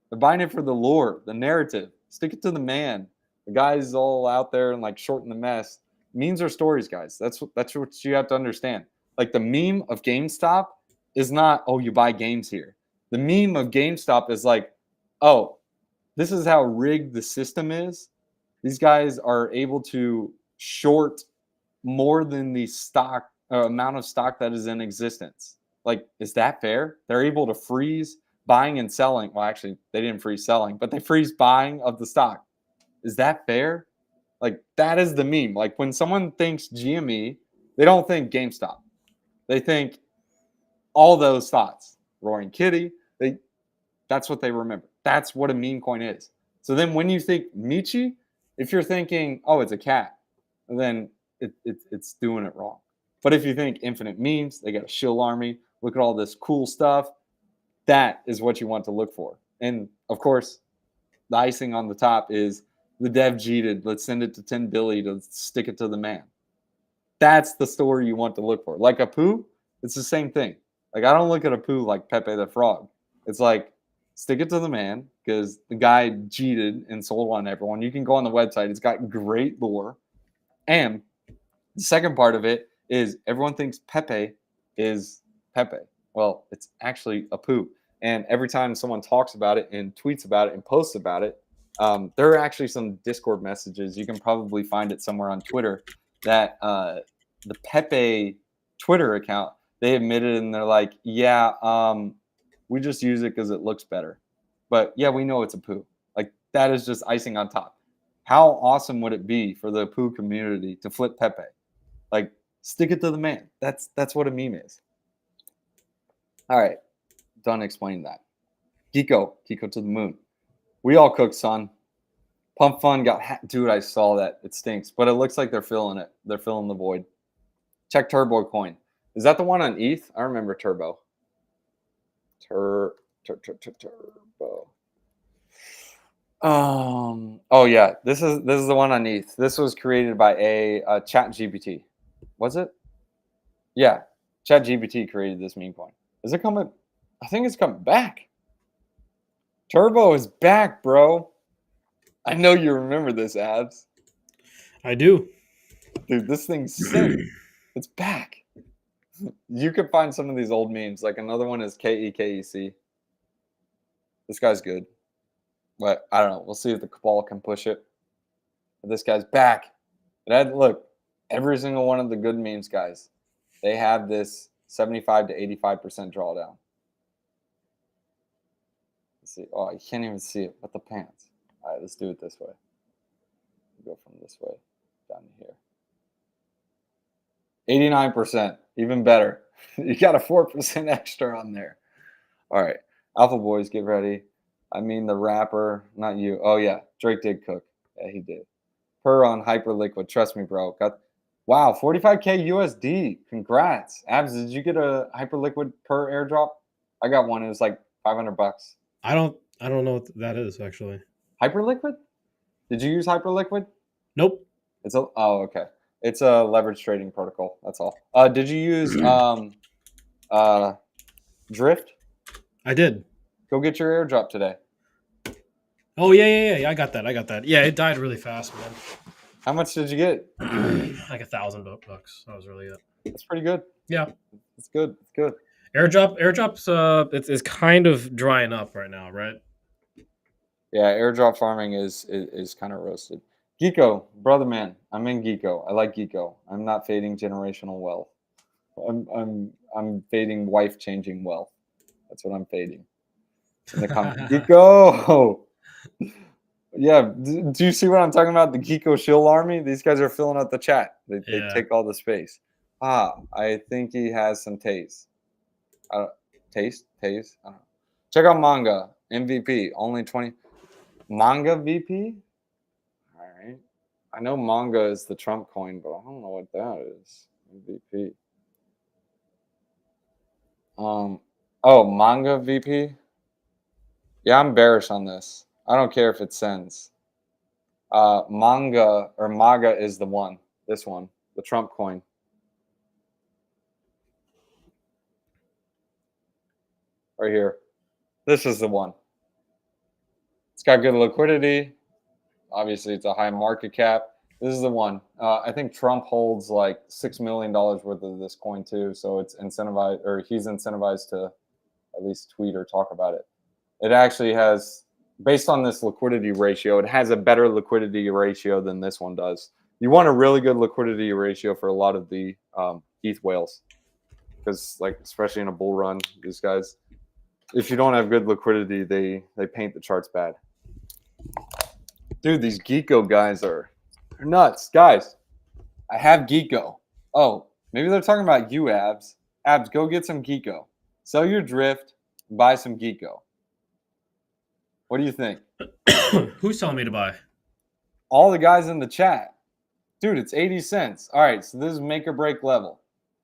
They're buying it for the lore, the narrative. Stick it to the man. The guy's all out there and like shorten the mess. Memes are stories, guys. That's what you have to understand. Like, the meme of GameStop is not, oh, you buy games here. The meme of GameStop is like, oh, this is how rigged the system is. These guys are able to short more than the stock amount of stock that is in existence. Like, is that fair? They're able to freeze buying and selling. Well, actually, they didn't freeze selling, but they freeze buying of the stock. Is that fair? Like, that is the meme. Like, when someone thinks GME, they don't think GameStop. They think all those thoughts. Roaring Kitty. That's what they remember. That's what a meme coin is. So then when you think Michi, if you're thinking, oh, it's a cat, then it's doing it wrong. But if you think infinite memes, they got a shill army, look at all this cool stuff, that is what you want to look for. And of course, the icing on the top is the dev cheated. Let's send it to 10 Billy to stick it to the man. That's the story you want to look for. Like Apu, it's the same thing. Like, I don't look at Apu like Pepe the Frog. It's like, stick it to the man because the guy cheated and sold on everyone. You can go on the website. It's got great lore. And the second part of it is everyone thinks Pepe is Pepe. Well, it's actually Apu. And every time someone talks about it and tweets about it and posts about it, there are actually some Discord messages. You can probably find it somewhere on Twitter that the Pepe Twitter account, they admitted and they're like, yeah, we just use it because it looks better. But yeah, we know it's Apu. Like, that is just icing on top. How awesome would it be for the Apu community to flip Pepe? Like, stick it to the man. That's what a meme is. All right, done explaining that. Kiko to the moon. We all cook, son. Pump Fun got dude. I saw that. It stinks, but it looks like they're filling it. They're filling the void. Check Turbo Coin. Is that the one on ETH? I remember Turbo. Turbo. Oh yeah, this is the one on ETH. This was created by a ChatGPT. Was it? Yeah, ChatGPT created this meme coin. Is it coming? I think it's coming back. Turbo is back, bro. I know you remember this, Abs. I do. Dude, this thing's sick. It's back. You could find some of these old memes. Like, another one is KEKEC. This guy's good. But I don't know. We'll see if the Cabal can push it. But this guy's back. Look, every single one of the good memes, guys, they have this 75 to 85% drawdown. Let's see. Oh, you can't even see it with the pants. All right, let's do it this way. Go from this way down to here. 89%, even better. You got a 4% extra on there. All right, Alpha Boys, get ready. I mean the rapper, not you. Oh yeah, Drake did cook. Yeah, he did. Per on Hyperliquid. Trust me, bro. Wow, 45K USD. Congrats. Abs, did you get a Hyperliquid per airdrop? I got one. It was like $500. I don't know what that is actually. Hyperliquid? Did you use Hyperliquid? Nope. It's a okay. It's a leverage trading protocol. That's all. Did you use uh Drift? I did. Go get your airdrop today. Oh yeah. I got that. I got that. Yeah, it died really fast, How much did you get? man. Like $1,000 That was really it. That's pretty good. Yeah. It's good. It's good. Airdrops. It's kind of drying up right now, right? Yeah, airdrop farming is kind of roasted. Geeko, brother man, I'm in Geeko. I like Geeko. I'm not fading generational wealth. I'm fading wife changing wealth. That's what I'm fading. In the comment, Geeko. Yeah, do you see what I'm talking about? The Geeko shill army. These guys are filling out the chat. They Yeah. take all the space. I think he has some taste. Taste. I don't know. Check out manga MVP. Only 20. Manga VP? All right. I know manga is the Trump coin, but I don't know what that is. MVP. Manga VP? Yeah, I'm bearish on this. I don't care if it sends. Manga or MAGA is the one. This one, the Trump coin. Right here. This is the one. It's got good liquidity. Obviously, it's a high market cap. This is the one. I think Trump holds like $6 million worth of this coin too. So it's incentivized, or he's incentivized to at least tweet or talk about it. It actually has, based on this liquidity ratio, it has a better liquidity ratio than this one does. You want a really good liquidity ratio for a lot of the ETH whales, because like especially in a bull run, these guys, if you don't have good liquidity, they paint the charts bad. Dude, these Geeko guys are nuts. Guys, I have Geeko. Oh, maybe they're talking about you, Abs. Abs, go get some Geeko. Sell your drift, buy some Geeko. What do you think? Who's telling me to buy? All the guys in the chat. Dude, it's 80 cents. All right, so this is make or break level.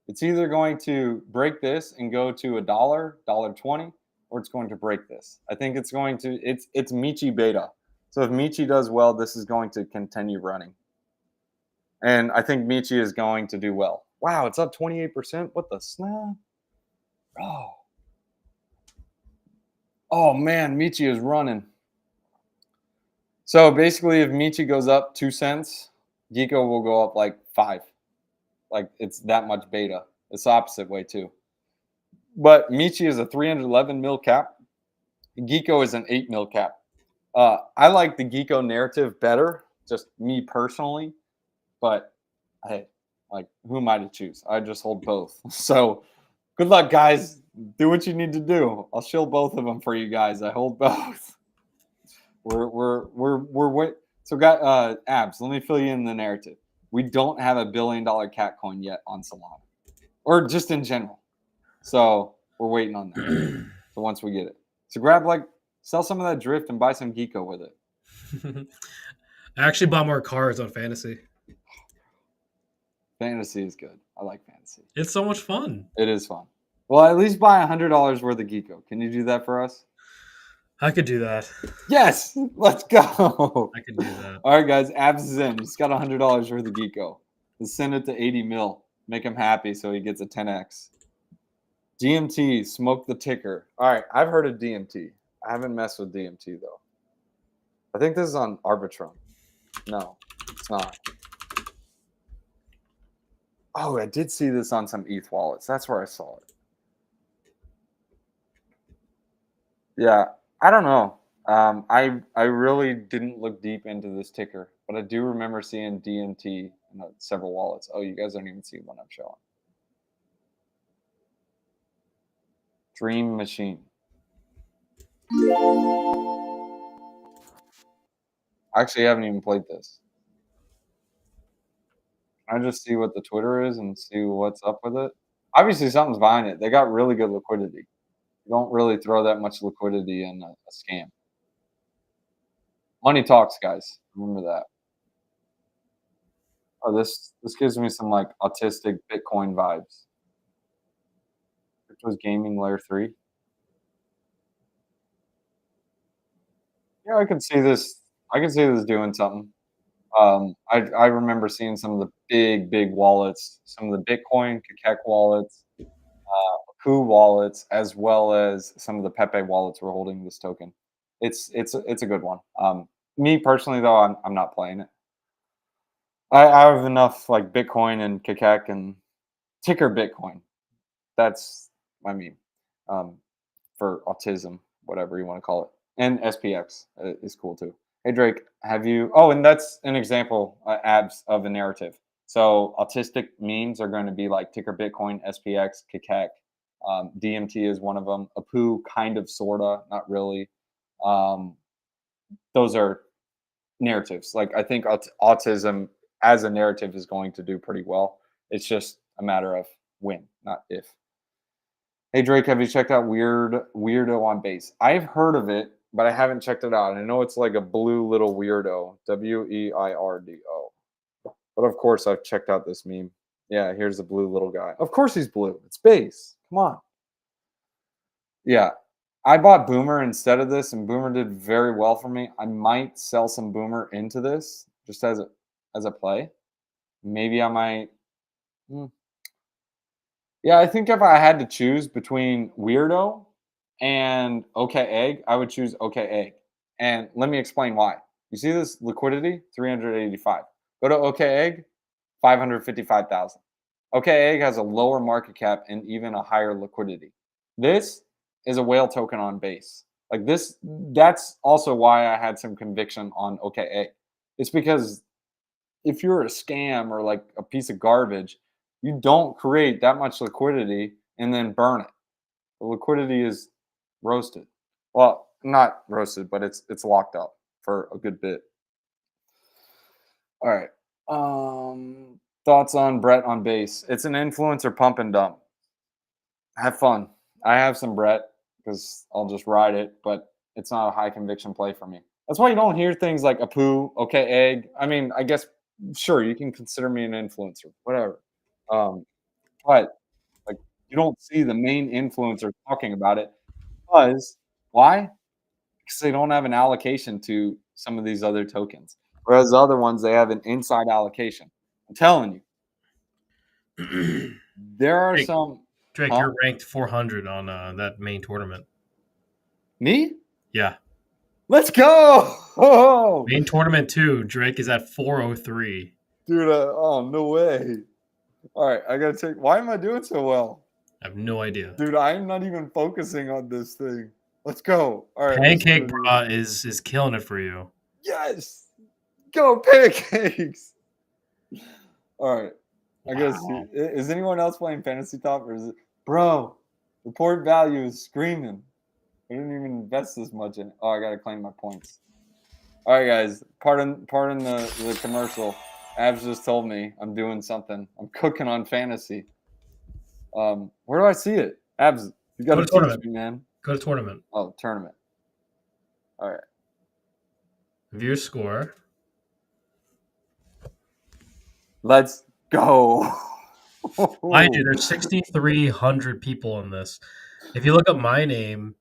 It's either going to break this and go to $1, $1.20, or it's going to break this. I think it's going to, it's Michi beta. So if Michi does well, this is going to continue running. And I think Michi is going to do well. Wow, it's up 28%. What the snap? Oh man, Michi is running. So basically, if Michi goes up 2 cents, Geeko will go up like 5. Like it's that much beta. It's the opposite way too. But Michi is a 311 mil cap. Geeko is an 8 mil cap. I like the Geeko narrative better, just me personally. But hey, like who am I to choose? I just hold both. So good luck, guys. Do what you need to do. I'll shill both of them for you guys. I hold both. So got Abs. Let me fill you in the narrative. We don't have $1 billion cat coin yet on Solana, or just in general. So we're waiting on that. So once we get it, so sell some of that drift and buy some Geeko with it. I actually bought more cards on Fantasy. Fantasy is good. I like Fantasy. It's so much fun. It is fun. Well, at least buy $100 worth of Geeko. Can you do that for us? I could do that. Yes, let's go. I could do that. All right, guys. Abs is in. He's got $100 worth of Geeko. Let's send it to 80 mil. Make him happy so he gets a 10x. DMT, smoke the ticker. All right, I've heard of DMT. I haven't messed with DMT though. I think this is on Arbitrum. No, it's not. Oh, I did see this on some ETH wallets. That's where I saw it. Yeah, I don't know. I really didn't look deep into this ticker, but I do remember seeing DMT in several wallets. Oh, you guys don't even see what I'm showing. Dream Machine. I actually haven't even played this. Can I just see what the Twitter is and see what's up with it? Obviously, something's behind it. They got really good liquidity. You don't really throw that much liquidity in a scam. Money talks, guys. Remember that. Oh, this gives me some like autistic Bitcoin vibes. Which was gaming layer 3. Yeah, I can see this. I can see this doing something. I remember seeing some of the big wallets, some of the Bitcoin, Kakek wallets, Coup wallets, as well as some of the Pepe wallets were holding this token. It's a good one. Me personally though, I'm not playing it. I have enough like Bitcoin and Kakek and ticker Bitcoin. That's I mean, um, for autism, whatever you want to call it, and SPX is cool too. Hey Drake, have you? Oh, and that's an example, abs of a narrative. So autistic memes are going to be like ticker Bitcoin, SPX, Kakek, DMT is one of them. Apu, kind of, sorta, not really. Um, those are narratives. Like I think autism as a narrative is going to do pretty well. It's just a matter of when, not if. Hey Drake, have you checked out Weirdo on Base? I've heard of it, but I haven't checked it out. I know it's like a blue little weirdo, WEIRDO. But of course, I've checked out this meme. Yeah, here's the blue little guy. Of course, he's blue. It's Base. Come on. Yeah, I bought Boomer instead of this, and Boomer did very well for me. I might sell some Boomer into this just as a play. Maybe I might. hmm, Yeah, I think if I had to choose between Weirdo and OK Egg, I would choose OK Egg. And let me explain why. You see this liquidity? 385. Go to OK Egg, 555,000. OK Egg has a lower market cap and even a higher liquidity. This is a whale token on base. Like this, that's also why I had some conviction on OK Egg. It's because if you're a scam or like a piece of garbage, you don't create that much liquidity and then burn it. The liquidity is roasted. Well, not roasted, but it's locked up for a good bit. All right. Thoughts on Brett on base? It's an influencer pump and dump. Have fun. I have some Brett because I'll just ride it, but it's not a high conviction play for me. That's why you don't hear things like Apu, OK Egg. I mean, I guess sure you can consider me an influencer, whatever. Um, but like you don't see the main influencer talking about it because why? Because they don't have an allocation to some of these other tokens. Whereas the other ones they have an inside allocation. I'm telling you, there are Drake, some Drake, huh? you're ranked 400 on that main tournament. Me? Yeah, Let's go! Oh, main tournament too. Drake is at 403. dude, oh no way. All right, I gotta take. Why am I doing so well? I have no idea. Dude, I'm not even focusing on this thing. Let's go. All right, let's do Pancake it again. Bra is killing it for you. Yes! Go pancakes! All right. I guess Wow. is anyone else playing Fantasy Top or is it bro? Report value is screaming. I didn't even invest this much in it. Oh, I gotta claim my points. All right, guys. Pardon the commercial. Abs just told me I'm doing something. I'm cooking on fantasy. Where do I see it? Abs, you got Go to to teach tournament. me, man. Go to tournament. Oh, tournament. All right. View score. Let's go. Mind you, there's 6,300 people in this. If you look up my name,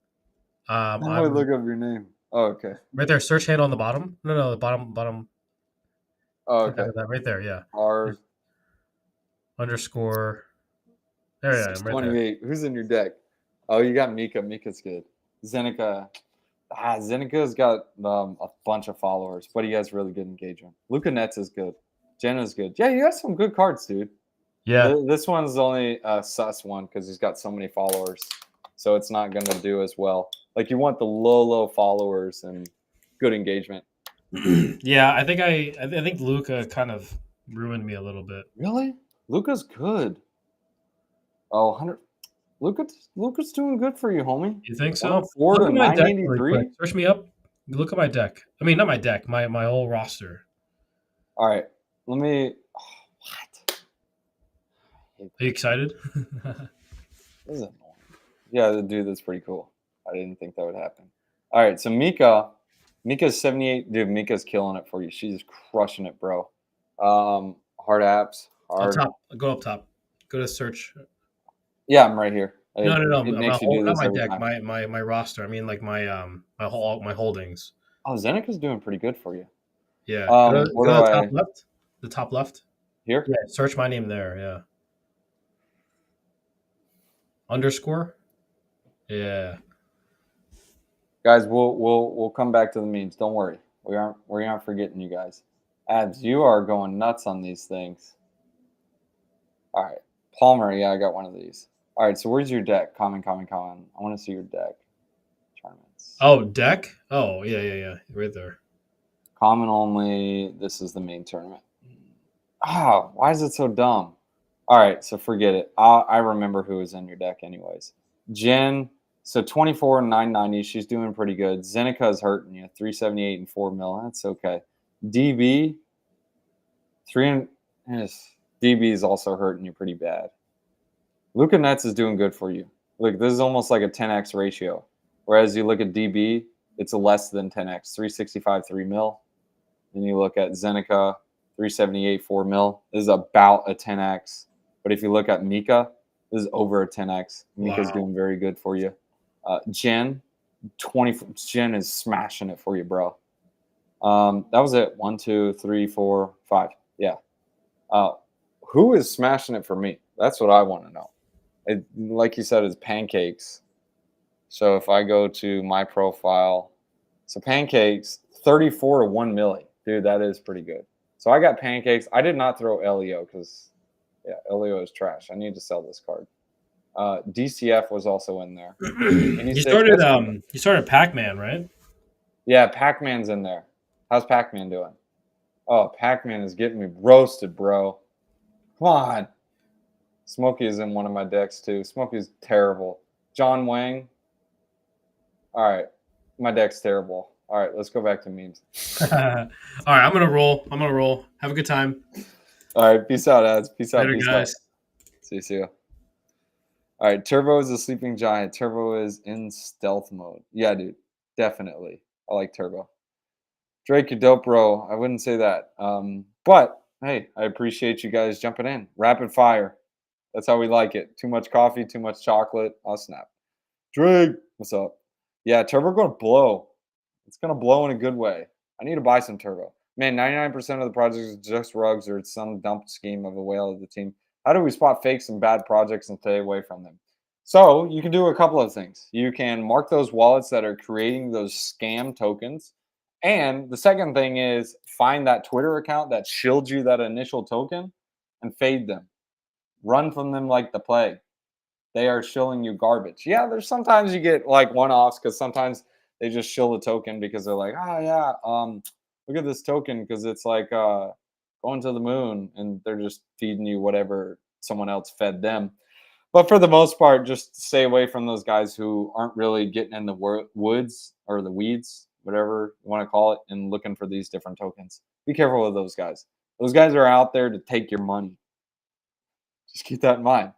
How do I I'm look up your name? Oh, okay. right there. Search handle on the bottom. No, the bottom. Oh, Click okay. onto that right there. Yeah, R underscore. There I am, right there. 628. Who's in your deck? Oh, you got Mika. Mika's good. Zeneca. Zeneca's got a bunch of followers, but he has really good engagement. Luca Nets is good. Jenna's good. Yeah, you got some good cards, dude. Yeah, This one's only a sus one because he's got so many followers, so it's not going to do as well. Like you want the low followers and good engagement. yeah. I think Luca kind of ruined me a little bit. Really, Luca's good. Oh, 100. Luca's doing good for you, homie. You think so? 104 Look to at my deck really quick. 983. Search me up. Look at my deck. I mean, not my deck. My whole roster. All right, let me. What? Are you excited? This is annoying. Yeah, dude, that's pretty cool. I didn't think that would happen. All right, so Mika's 78. Dude, Mika's killing it for you. She's crushing it, bro. Hard apps, Up hard. top. Go up top. Go to search. Yeah, I'm right here. No, no, It no. makes you do Not this my every deck. time. My roster. I mean, like my holdings. Oh, Zeneca's doing pretty good for you. Yeah. What Go do to the top I left. The top left. here? Yeah. Search my name there. Yeah. Underscore. Yeah. Guys, we'll come back to the memes. Don't worry. We aren't forgetting you guys. Abs, you are going nuts on these things. All right. Palmer, yeah, I got one of these. All right, so where's your deck? Common. I want to see your deck. Tournaments. Oh, deck. Oh, yeah. Right there. Common only. This is the main tournament. Ah, why is it so dumb? All right, so forget it. I remember who was in your deck, anyways. Jen, so 24 and 990. She's doing pretty good. Zeneca is hurting you. 378 and 4 mil. That's okay. DB, three and yes, DB is also hurting you pretty bad. Luca Nets is doing good for you. Look, this is almost like a 10x ratio. Whereas you look at DB, it's a less than 10x. 365, 3 mil. Then you look at Zeneca, 378, 4 mil. This is about a 10x. But if you look at Mika, this is over a 10x. Mika's Wow. doing very good for you. Jen, 20. Jen is smashing it for you, bro. That was it. 1, 2, 3, 4, 5. Yeah. Who is smashing it for me? That's what I want to know. Like you said, it's pancakes. So if I go to my profile, so pancakes, 34 to 1 milli. Dude, that is pretty good. So I got pancakes. I did not throw Elio because, yeah, Elio is trash. I need to sell this card. DCF was also in there. You started you started Pac-Man, right? Yeah, Pac-Man's in there. How's Pac-Man doing? Oh, Pac-Man is getting me roasted, bro. Come on. Smokey is in one of my decks too. Smokey's terrible. John Wang. All right. My deck's terrible. All right, let's go back to memes. All right, I'm gonna roll. Have a good time. All right, peace out, ads. Peace out. Later, Peace guys. out. See you. All right, Turbo is a sleeping giant. Turbo is in stealth mode. Yeah, dude, definitely. I like Turbo. Drake, you dope, bro. I wouldn't say that. But hey, I appreciate you guys jumping in. Rapid fire. That's how we like it. Too much coffee, too much chocolate. I'll snap. Drake, what's up? Yeah, Turbo gonna blow. It's gonna blow in a good way. I need to buy some Turbo. Man, 99% of the projects is just rugs or it's some dump scheme of a whale of the team. How do we spot fakes and bad projects and stay away from them? So you can do a couple of things. You can mark those wallets that are creating those scam tokens. And the second thing is find that Twitter account that shilled you that initial token and fade them. Run from them like the plague. They are shilling you garbage. Yeah, there's sometimes you get like one-offs because sometimes they just shill the token because they're like, oh yeah, look at this token because it's like going to the moon, and they're just feeding you whatever someone else fed them. But for the most part, just stay away from those guys who aren't really getting in the woods or the weeds, whatever you want to call it, and looking for these different tokens. Be careful with those guys. Those guys are out there to take your money. Just keep that in mind.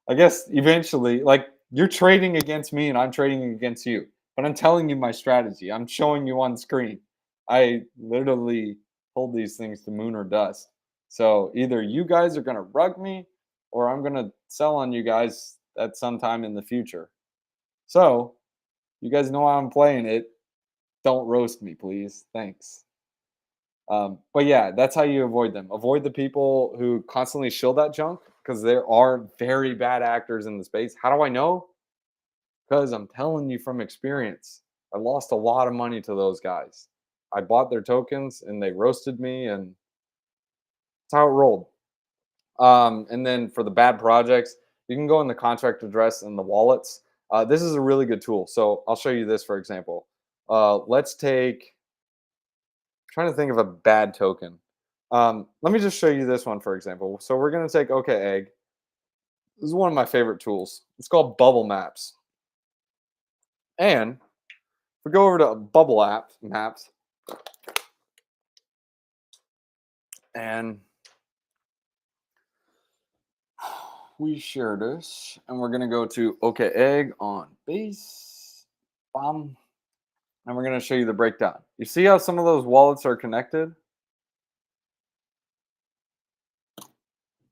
I guess eventually, like you're trading against me and I'm trading against you, but I'm telling you my strategy. I'm showing you on screen. I literally hold these things to moon or dust. So either you guys are going to rug me or I'm going to sell on you guys at some time in the future. So you guys know how I'm playing it. Don't roast me, please. Thanks. But yeah, that's how you avoid them. Avoid the people who constantly shill that junk because there are very bad actors in the space. How do I know? Because I'm telling you from experience. I lost a lot of money to those guys. I bought their tokens and they roasted me, and that's how it rolled. And then for the bad projects, you can go in the contract address and the wallets. This is a really good tool. So I'll show you this, for example. Let's take trying to think of a bad token. Let me just show you this one, for example. So we're going to take OKEgg. This is one of my favorite tools. It's called Bubble Maps. And if we go over to Bubble App Maps, and we share this, and we're going to go to OKEgg on base. Bam. And we're going to show you the breakdown. You see how some of those wallets are connected?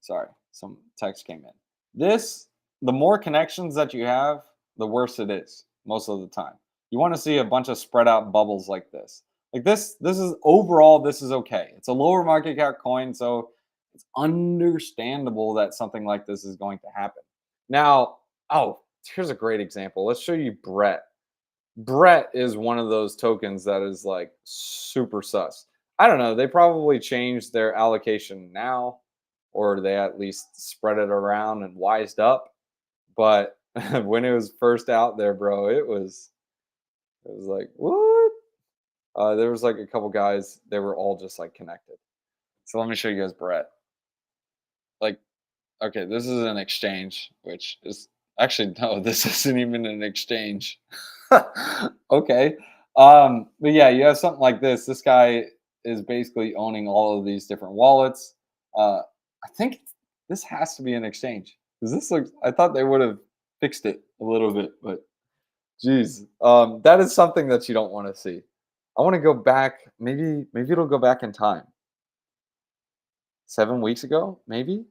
Sorry, some text came in. The more connections that you have, the worse it is most of the time. You want to see a bunch of spread out bubbles like this. Like this is overall, this is okay. It's a lower market cap coin, so it's understandable that something like this is going to happen. Now, oh, here's a great example. Let's show you Brett. Brett is one of those tokens that is like super sus. I don't know. They probably changed their allocation now, or they at least spread it around and wised up. But when it was first out there, bro, it was like what? There was like a couple guys. They were all just like connected. So let me show you guys Brett. Like, okay, this is an exchange, which is actually no, this isn't even an exchange. Okay. But yeah, you have something like this. This guy is basically owning all of these different wallets. I think this has to be an exchange because this looks. I thought they would have fixed it a little bit, but geez, that is something that you don't want to see. I want to go back. Maybe it'll go back in time. 7 weeks ago, maybe.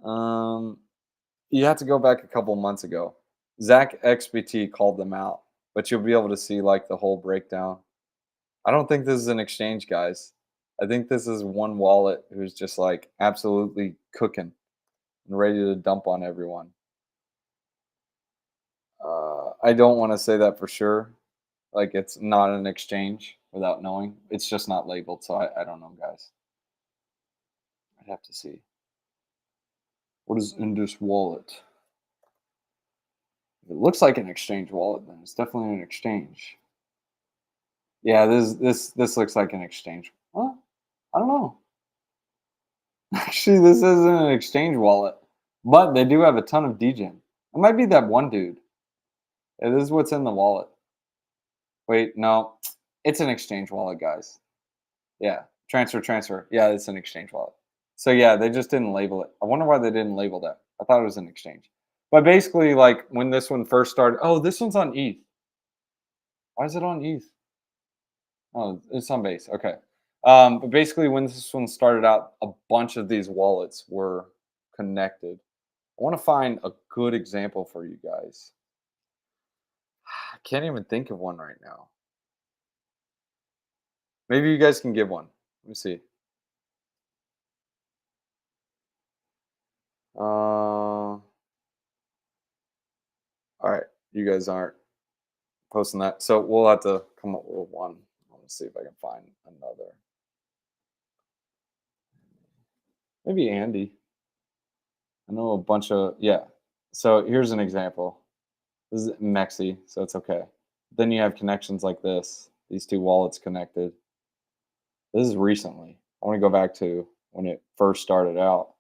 Um, you have to go back a couple months ago. Zach XBT called them out, but you'll be able to see like the whole breakdown. I don't think this is an exchange, guys. I think this is one wallet who's just like absolutely cooking and ready to dump on everyone. I don't want to say that for sure. Like it's not an exchange without knowing. It's just not labeled, so I don't know, guys. I'd have to see. What is Indus Wallet? If it looks like an exchange wallet, then it's definitely an exchange. Yeah, this looks like an exchange. Well, I don't know. Actually, this isn't an exchange wallet, but they do have a ton of degen. It might be that one dude. Yeah, this is what's in the wallet. Wait, no, it's an exchange wallet, guys. Yeah, transfer. Yeah, it's an exchange wallet. So yeah, they just didn't label it. I wonder why they didn't label that. I thought it was an exchange. But basically, like when this one first started, oh, this one's on ETH. Why is it on ETH? Oh, it's on base. Okay. But basically, when this one started out, a bunch of these wallets were connected. I want to find a good example for you guys. I can't even think of one right now. Maybe you guys can give one. Let me see. All right. You guys aren't posting that. So we'll have to come up with one. Let me see if I can find another. Maybe Andy. I know a bunch of, yeah. So here's an example. This is Mexi, so it's okay. Then you have connections like this. These two wallets connected. This is recently. I want to go back to when it first started out.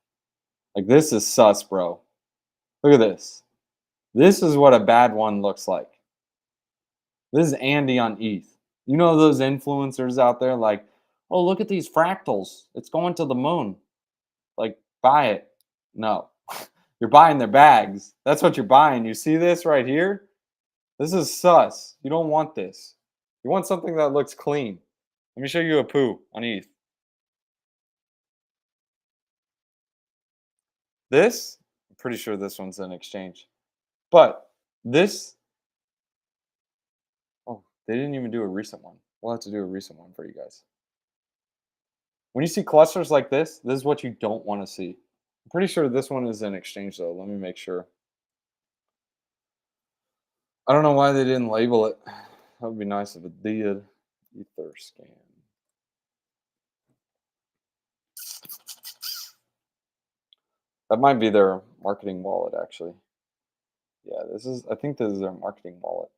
Like this is sus, bro. Look at this. This is what a bad one looks like. This is Andy on ETH. You know those influencers out there like, oh, look at these fractals. It's going to the moon. Like, buy it. No. You're buying their bags. That's what you're buying. You see this right here? This is sus. You don't want this. You want something that looks clean. Let me show you a poo on ETH. This, I'm pretty sure this one's an exchange. But this, oh, they didn't even do a recent one. We'll have to do a recent one for you guys. When you see clusters like this is what you don't want to see. I'm pretty sure this one is an exchange though. Let me make sure. I don't know why they didn't label it. That would be nice if it did. Etherscan. That might be their marketing wallet, actually. Yeah, this is. I think this is their marketing wallet.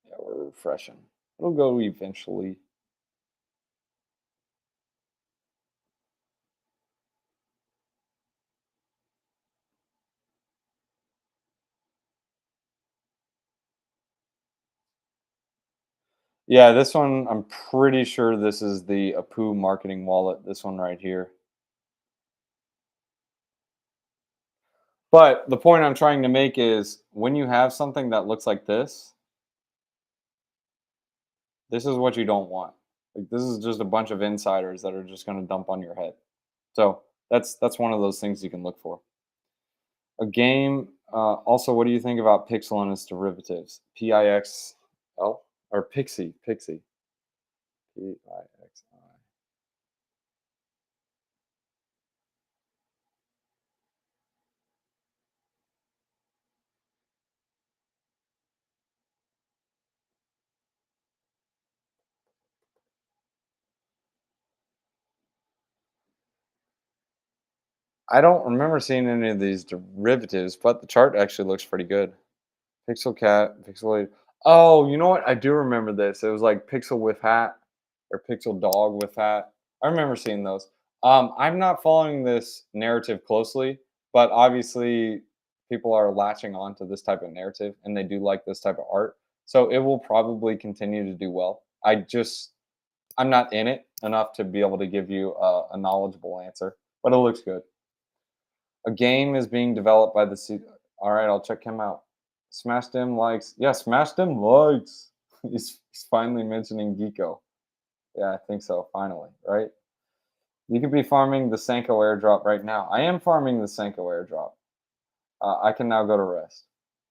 Yeah, we're refreshing. It'll go eventually. Yeah, this one. I'm pretty sure this is the Apu marketing wallet. This one right here. But the point I'm trying to make is when you have something that looks like this is what you don't want. Like this is just a bunch of insiders that are just going to dump on your head. So That's one of those things you can look for. A game. Also, what do you think about Pixel and its derivatives? Pixl or Pixie? Pixie. Pixi. I don't remember seeing any of these derivatives, but the chart actually looks pretty good. Pixel cat, pixelated. Oh, you know what? I do remember this. It was like pixel with hat or pixel dog with hat. I remember seeing those. I'm not following this narrative closely, but obviously people are latching on to this type of narrative and they do like this type of art. So it will probably continue to do well. I'm not in it enough to be able to give you a knowledgeable answer, but it looks good. A game is being developed by the All right, I'll check him out. Smash them likes. Yeah, smash them likes. He's finally mentioning Geeko. Yeah, I think so. Finally, right? You could be farming the Sanko airdrop right now. I am farming the Sanko airdrop. I can now go to rest.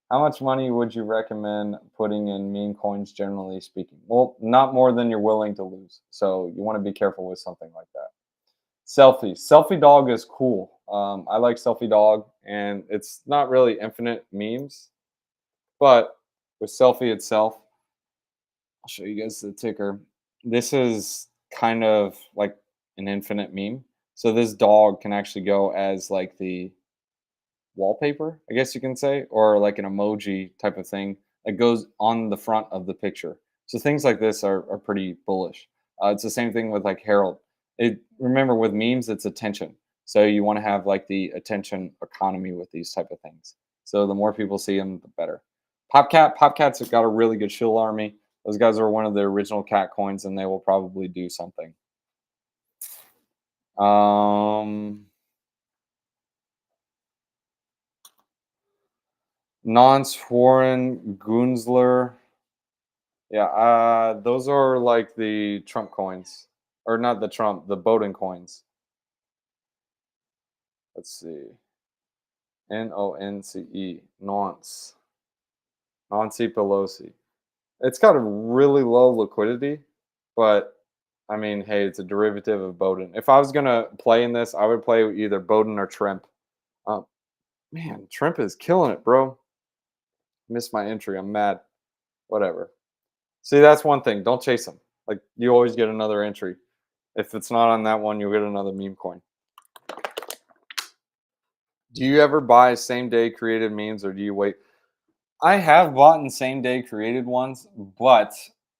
How much money would you recommend putting in meme coins, generally speaking? Well, not more than you're willing to lose. So you want to be careful with something like that. Selfie. Selfie dog is cool. I like selfie dog, and it's not really infinite memes, but with selfie itself, I'll show you guys the ticker. This is kind of like an infinite meme. So this dog can actually go as like the wallpaper, I guess you can say, or like an emoji type of thing that goes on the front of the picture. So things like this are pretty bullish. It's the same thing with like Harold. Remember with memes, it's attention. So you want to have like the attention economy with these type of things. So the more people see them, the better. Popcats have got a really good shill army. Those guys are one of the original cat coins, and they will probably do something. Non-Sworn Gunzler. Yeah, those are like the Trump coins, or not the Trump, the Bowden coins. Let's see, Nonce, Nancy Pelosi. It's got a really low liquidity, but I mean, hey, it's a derivative of Bowden. If I was gonna play in this, I would play either Bowden or Trimp. Um, man, Trimp is killing it, bro. Missed my entry. I'm mad. Whatever. See, that's one thing. Don't chase them. Like you always get another entry. If it's not on that one, you'll get another meme coin. Do you ever buy same day created memes or do you wait? I have bought in same day created ones, but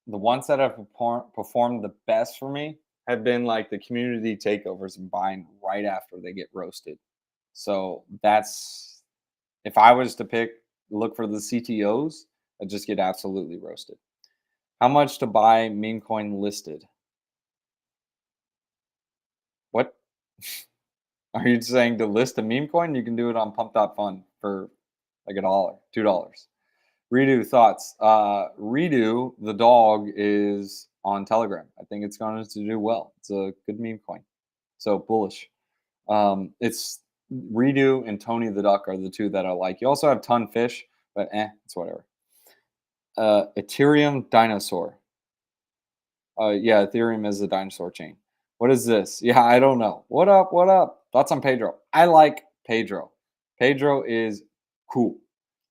the ones that have performed the best for me have been like the community takeovers and buying right after they get roasted. So that's if I was to look for the CTOs, I just get absolutely roasted. How much to buy meme coin listed? What? Are you saying to list a meme coin? You can do it on Pump.fun for like $1, $2. Redo thoughts. Redo the dog is on Telegram. I think it's going to do well. It's a good meme coin. So bullish. It's Redo and Tony the Duck are the two that I like. You also have Ton Fish, but it's whatever. Ethereum Dinosaur. Yeah, Ethereum is a dinosaur chain. What is this? Yeah, I don't know. What up? What up? Thoughts on Pedro? I like Pedro. Pedro is cool.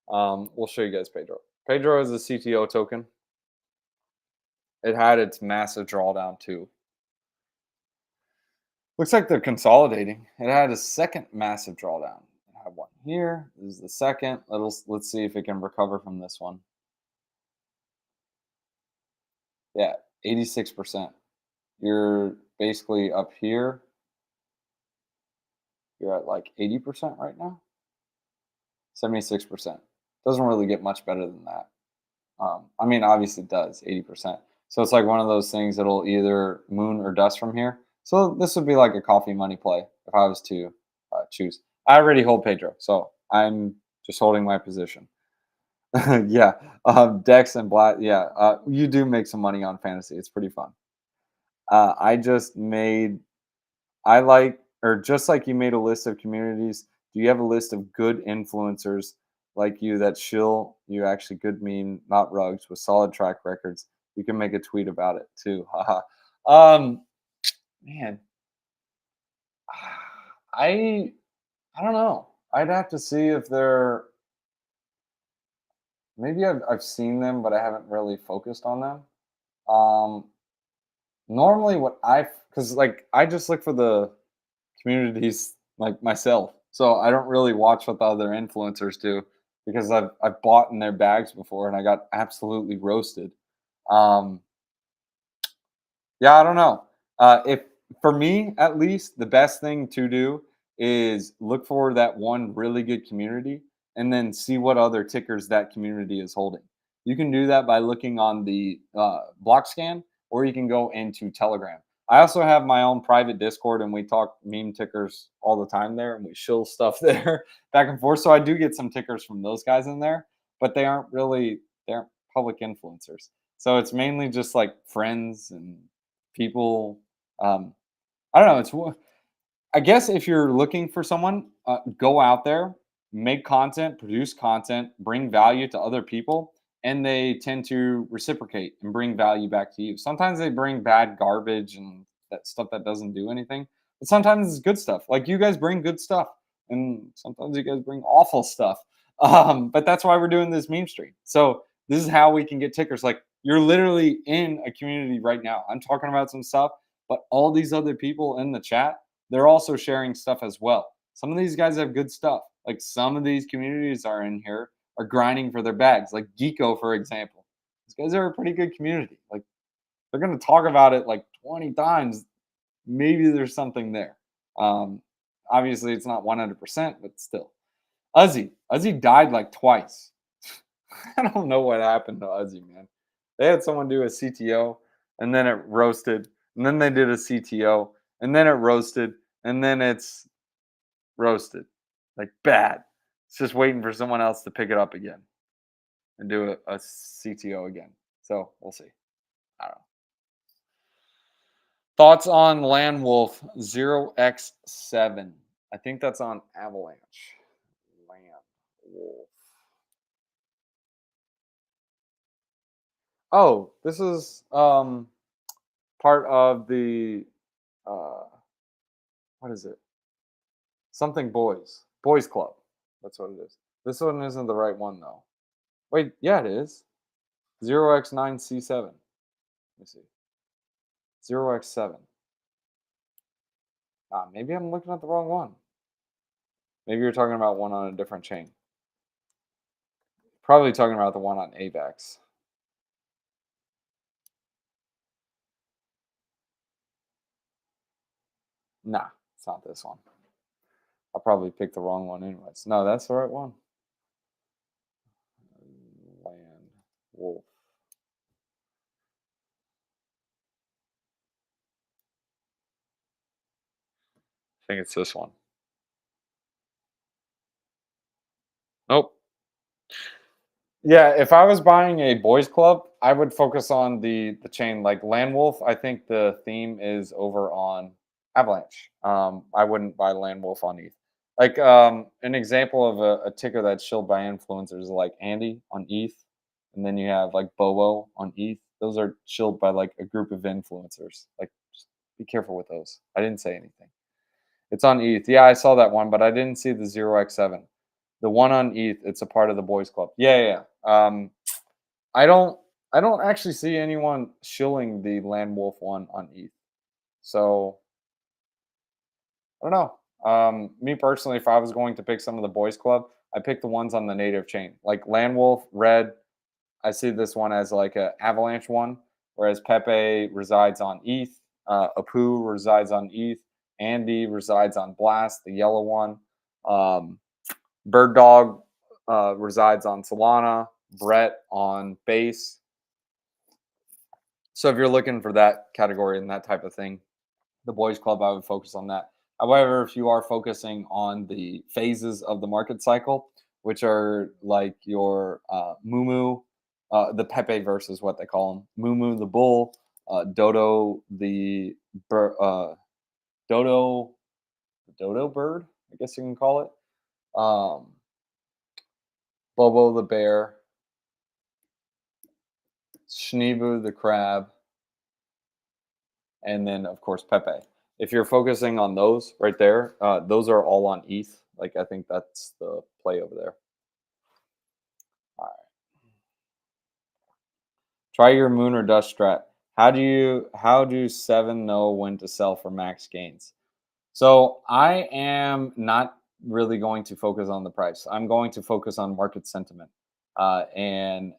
We'll show you guys Pedro. Pedro is a CTO token. It had its massive drawdown too. Looks like they're consolidating. It had a second massive drawdown. I have one here. This is the second. Let's see if it can recover from this one. Yeah, 86%. You're basically up here. You're at like 80% right now. 76%. Doesn't really get much better than that. I mean, obviously it does, 80%. So it's like one of those things that'll either moon or dust from here. So this would be like a coffee money play if I was to choose. I already hold Pedro, so I'm just holding my position. Yeah, Dex and Black. Yeah, you do make some money on fantasy. It's pretty fun. I just made. I like or just like you made a list of communities, do you have a list of good influencers like you that shill you actually good meme, not rugs, with solid track records? You can make a tweet about it too. Haha. Man, I I don't know. I'd have to see if they're maybe I've seen them, but I haven't really focused on them. Um, Normally, what I because like I just look for the communities like myself, so I don't really watch what the other influencers do because I've bought in their bags before and I got absolutely roasted. Um, Yeah, I don't know. If for me, at least, the best thing to do is look for that one really good community and then see what other tickers that community is holding. You can do that by looking on the block scan, or you can go into Telegram. I also have my own private Discord, and we talk meme tickers all the time there, and we shill stuff there back and forth. So I do get some tickers from those guys in there, but they aren't public influencers. So it's mainly just like friends and people. Um, I don't know. I guess if you're looking for someone, go out there, make content, produce content, bring value to other people, and they tend to reciprocate and bring value back to you. Sometimes they bring bad garbage and that stuff that doesn't do anything, but sometimes it's good stuff. Like you guys bring good stuff, and sometimes you guys bring awful stuff. But that's why we're doing this meme stream. So this is how we can get tickers. Like you're literally in a community right now. I'm talking about some stuff, but all these other people in the chat, they're also sharing stuff as well. Some of these guys have good stuff. Like some of these communities are in here are grinding for their bags. Like Geeko, for example. These guys are a pretty good community. Like they're gonna talk about it like 20 times. Maybe there's something there. Um, Obviously it's not 100%, but still. Uzzy died like twice. I don't know what happened to Uzzy, man. They had someone do a CTO and then it roasted, and then they did a CTO and then it roasted, and then it's roasted. Like bad. It's just waiting for someone else to pick it up again and do a CTO again. So we'll see. I don't know. Thoughts on Land Wolf 0x7? I think that's on Avalanche. Land Wolf. Oh, this is part of the uh what is it? Something Boys. Boys Club. That's what it is. This one isn't the right one though. Wait, yeah it is. 0x9C7. Let me see. 0x7. Ah, maybe I'm looking at the wrong one. Maybe you're talking about one on a different chain. Probably talking about the one on AVAX. Nah, it's not this one. I'll probably pick the wrong one anyways. No, that's the right one. Land Wolf. I think it's this one. Nope. Yeah, if I was buying a boys club, I would focus on the chain like Land Wolf. I think the theme is over on Avalanche. I wouldn't buy Land Wolf on ETH. Like an example of a ticker that's shilled by influencers is like Andy on ETH, and then you have like Bobo on ETH. Those are shilled by like a group of influencers. Like, just be careful with those. I didn't say anything. It's on ETH. Yeah, I saw that one, but I didn't see the 0x7. The one on ETH, it's a part of the boys club. Yeah, yeah. I don't I don't actually see anyone shilling the Land Wolf one on ETH. So I don't know. Me personally, if I was going to pick some of the boys club, I pick the ones on the native chain. Like Land Wolf, Red, I see this one as like a Avalanche one, whereas Pepe resides on ETH, Apu resides on ETH, Andy resides on Blast, the yellow one. Um, Bird Dog resides on Solana, Brett on Base. So if you're looking for that category and that type of thing, the boys club, I would focus on that. However, if you are focusing on the phases of the market cycle, which are like your Mumu, the Pepe verse is what they call him, Mumu the bull, Dodo the Dodo dodo bird, I guess you can call it. Um, Bobo the bear, Shneevu the crab, and then of course Pepe. If you're focusing on those right there, those are all on ETH. Like I think that's the play over there. All right. Try your moon or dust strat. How do seven know when to sell for max gains? So I am not really going to focus on the price. I'm going to focus on market sentiment. And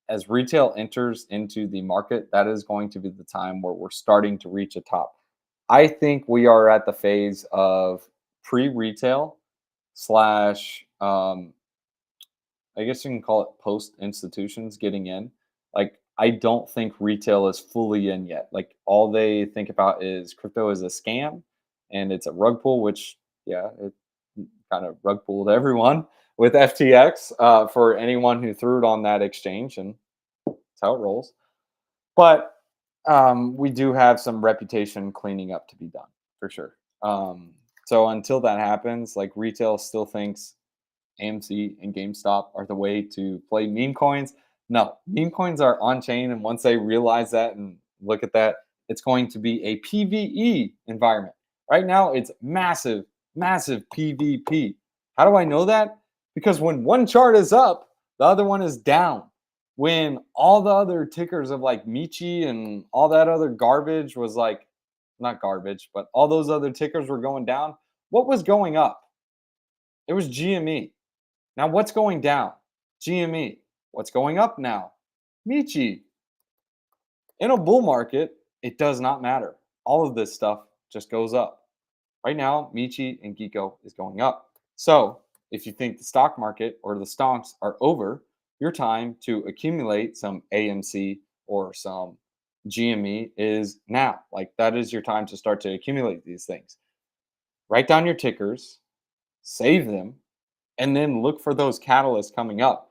as retail enters into the market, that is going to be the time where we're starting to reach a top. I think we are at the phase of pre-retail slash I guess you can call it post institutions getting in. Like, I don't think retail is fully in yet. Like, all they think about is crypto is a scam and it's a rug pull, which, yeah, it kind of rug pulled everyone with FTX for anyone who threw it on that exchange. And that's how it rolls. But we do have some reputation cleaning up to be done for sure. So until that happens, like retail still thinks AMC and GameStop are the way to play meme coins. No, meme coins are on chain, and once they realize that and look at that, it's going to be a PVE environment. Right now, it's massive, massive PvP. How do I know that? Because when one chart is up, the other one is down. When all the other tickers of like Michi and all that other garbage was like, not garbage, but all those other tickers were going down, what was going up? It was GME. Now, what's going down? GME. What's going up now? Michi. In a bull market, it does not matter. All of this stuff just goes up. Right now, Michi and Geeko is going up. So, if you think the stock market or the stonks are over, your time to accumulate some AMC or some GME is now. Like, that is your time to start to accumulate these things. Write down your tickers, save them, and then look for those catalysts coming up.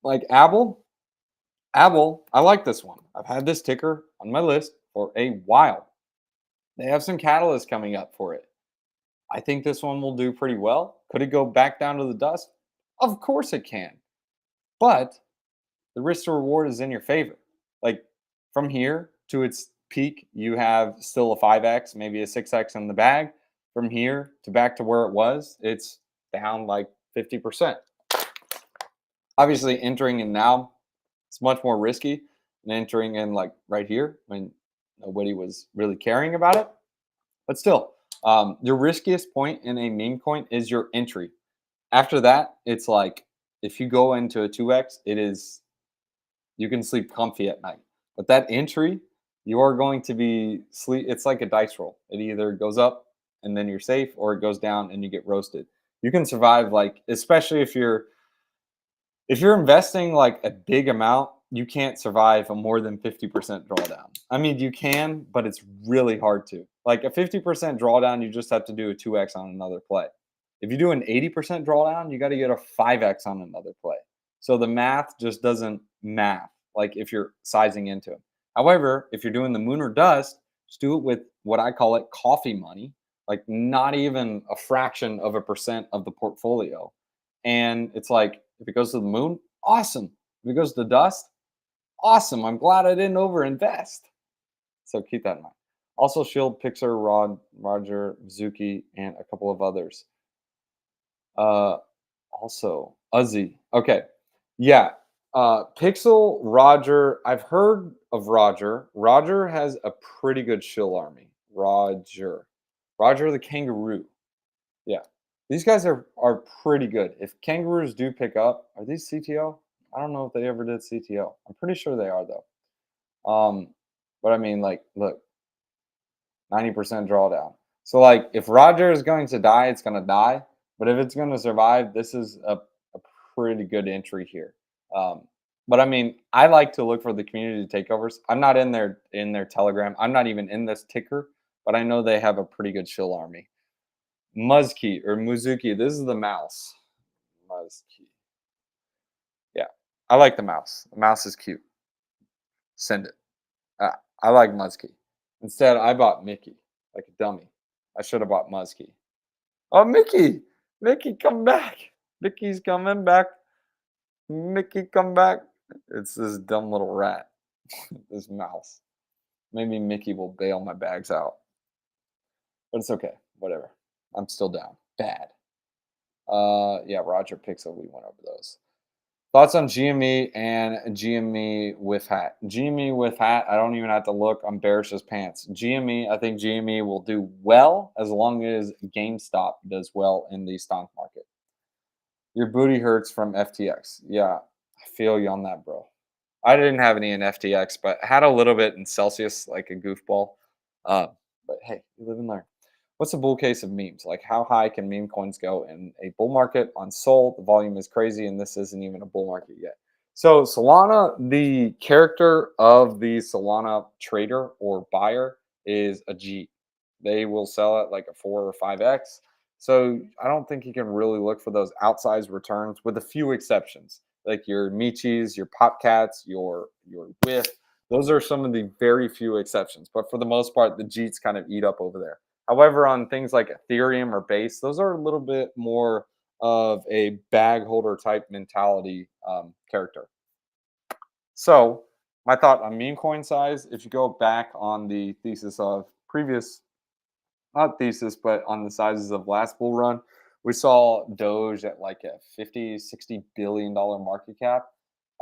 Like Apple, I like this one. I've had this ticker on my list for a while. They have some catalysts coming up for it. I think this one will do pretty well. Could it go back down to the dust? Of course it can. But the risk to reward is in your favor. Like from here to its peak, you have still a 5x, maybe a 6x in the bag. From here to back to where it was, it's down like 50%. Obviously, entering in now, it's much more risky than entering in like right here when nobody was really caring about it. But still, your riskiest point in a meme coin is your entry. After that, it's like if you go into a 2x, it is you can sleep comfy at night. But that entry, you are going to be sleep. It's like a dice roll. It either goes up and then you're safe, or it goes down and you get roasted. You can survive, like especially if you're investing like a big amount, you can't survive a more than 50% drawdown. I mean, you can, but it's really hard to. Like a 50% drawdown, you just have to do a 2x on another play. If you do an 80% drawdown, you got to get a 5x on another play. So the math just doesn't math like if you're sizing into it. However, if you're doing the moon or dust, just do it with what I call it coffee money, like not even a fraction of a percent of the portfolio. And it's like, if it goes to the moon, awesome. If it goes to dust, awesome. I'm glad I didn't overinvest. So keep that in mind. Also, Shield, Pixar, Roger, Zuki, and a couple of others. Uh, also, Uzzy. Okay. Yeah. Pixel, Roger. I've heard of Roger. Roger has a pretty good shill army. Roger. Roger the kangaroo. Yeah. These guys are pretty good. If kangaroos do pick up, are these CTO? I don't know if they ever did CTO. I'm pretty sure they are though. But I mean, like, look, 90% drawdown. So like, if Roger is going to die, it's going to die. But if it's going to survive, this is a pretty good entry here. Um, but I mean, I like to look for the community takeovers. I'm not in their Telegram. I'm not even in this ticker, but I know they have a pretty good shill army. Muzki or Muzuki. This is the mouse. Muzki. Yeah, I like the mouse. The mouse is cute. Send it. I like Muzki. Instead, I bought Mickey like a dummy. I should have bought Muzki. Oh, Mickey! Mickey, come back! Mickey's coming back. Mickey, come back. It's this dumb little rat, this mouse. Maybe Mickey will bail my bags out, but it's okay. Whatever. I'm still down. Bad. Yeah, Roger Pixel. We went over those. Thoughts on GME and GME with hat? GME with hat, I don't even have to look. I'm bearish as pants. GME, I think GME will do well as long as GameStop does well in the stock market. Your booty hurts from FTX. Yeah, I feel you on that, bro. I didn't have any in FTX, but I had a little bit in Celsius, like a goofball. Uh, but hey, you live and learn. What's the bull case of memes? Like, how high can meme coins go in a bull market? On Sol, the volume is crazy, and this isn't even a bull market yet. So, Solana, the character of the Solana trader or buyer is a G. They will sell it like a 4 or 5x. So, I don't think you can really look for those outsized returns with a few exceptions, like your Michis, your Popcats, your Whiff. Those are some of the very few exceptions. But for the most part, the Jeets kind of eat up over there. However, on things like Ethereum or Base, those are a little bit more of a bag holder type mentality character. So, my thought on meme coin size, if you go back on the thesis of previous, not thesis, but on the sizes of last bull run, we saw Doge at like a 50, $60 billion market cap.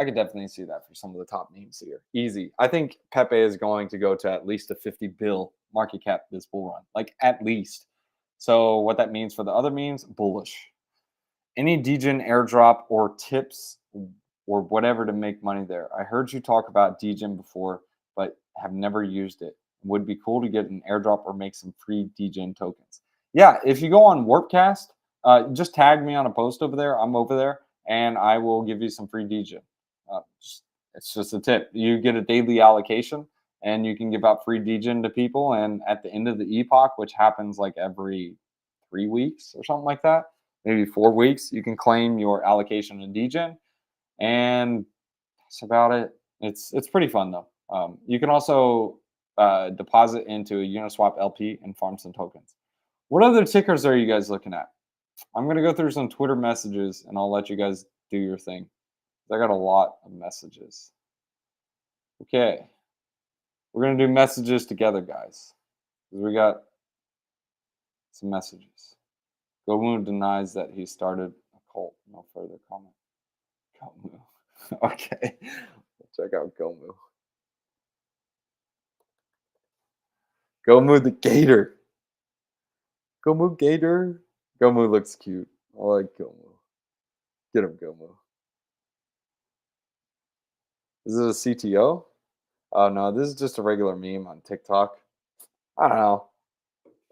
I could definitely see that for some of the top memes here. Easy. I think Pepe is going to go to at least a 50 bill market cap this bull run, like at least. So what that means for the other memes, bullish. Any Degen airdrop or tips or whatever to make money there. I heard you talk about Degen before, but have never used it. Would be cool to get an airdrop or make some free Degen tokens. Yeah, if you go on Warpcast, just tag me on a post over there. I'm over there, and I will give you some free Degen. It's just a tip. You get a daily allocation, and you can give out free Degen to people. And at the end of the epoch, which happens like every 3 weeks or something like that, maybe 4 weeks, you can claim your allocation in Degen, and that's about it. It's pretty fun though. You can also deposit into a Uniswap LP and farm some tokens. What other tickers are you guys looking at? I'm gonna go through some Twitter messages and I'll let you guys do your thing. I got a lot of messages. Okay, we're gonna do messages together, guys. We got some messages. Gomu denies that he started a cult. No further comment. Gomu. Okay, check out Gomu. Gomu the Gator. Gomu Gator. Gomu looks cute. I like Gomu. Get him, Gomu. Is it a CTO? Oh no, this is just a regular meme on TikTok. I don't know.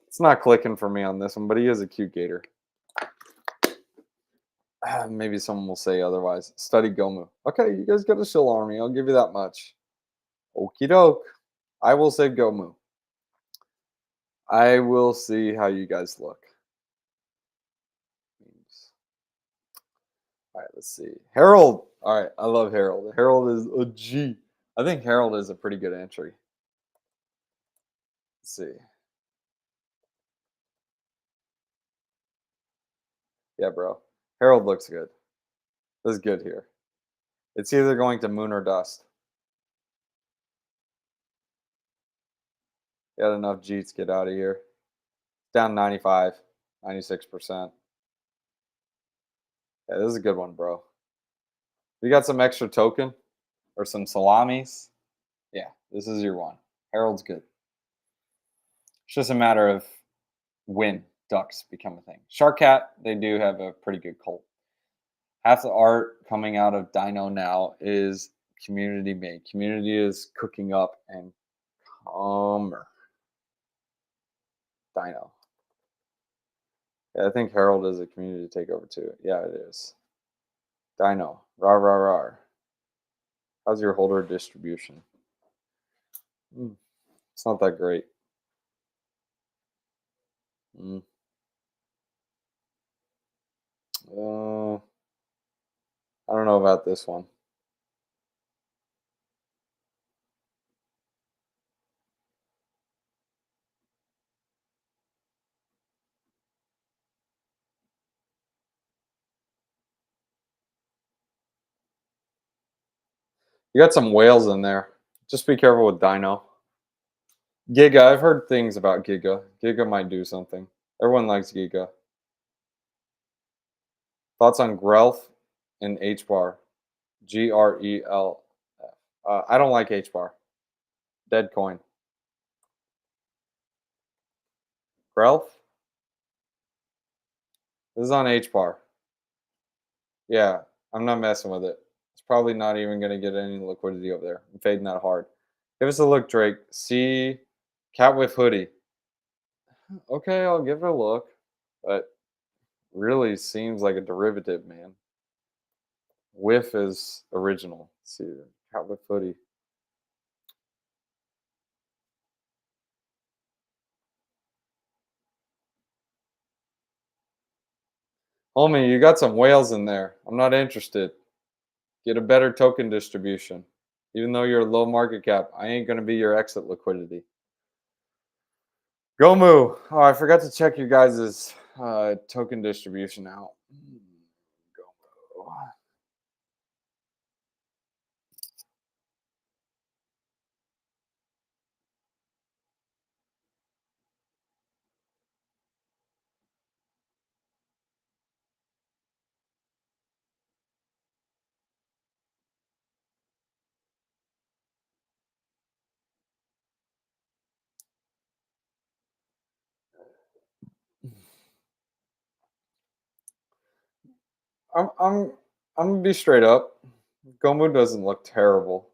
It's not clicking for me on this one, but he is a cute gator. Maybe someone will say otherwise. Study Gomu. Okay, you guys got a shill army. I'll give you that much. Okie doke. I will save Gomu. I will see how you guys look. All right, let's see. Harold. All right, I love Harold. Harold is a G. I think Harold is a pretty good entry. Let's see. Yeah, bro. Harold looks good. This is good here. It's either going to moon or dust. Got enough Jeets, get out of here. Down 95, 96%. Yeah, this is a good one, bro. You got some extra token or some salamis? Yeah, this is your one. Harold's good. It's just a matter of when ducks become a thing. Shark Cat, they do have a pretty good cult. Half the art coming out of Dino now is community made. Community is cooking up and calmer. Dino. Yeah, I think Harold is a community takeover too. Yeah, it is. Dino. Rar rar rar. How's your holder distribution? It's not that great. Mm. I don't know about this one. You got some whales in there. Just be careful with Dino. Giga, I've heard things about Giga. Giga might do something. Everyone likes Giga. Thoughts on Grelf and H bar? Grelf. I don't like H bar. Dead coin. Grelf? This is on H bar. Yeah, I'm not messing with it. It's probably not even going to get any liquidity over there. I'm fading that hard. Give us a look, Drake. See Cat with hoodie. Okay, I'll give it a look. But really seems like a derivative, man. Whiff is original. Let's see, Cat with hoodie. Homie, you got some whales in there. I'm not interested. Get a better token distribution. Even though you're low market cap, I ain't gonna be your exit liquidity. Gomu. Oh, I forgot to check you guys' token distribution out. Gomu. I'm I'm I'm gonna be straight up. Gomu doesn't look terrible.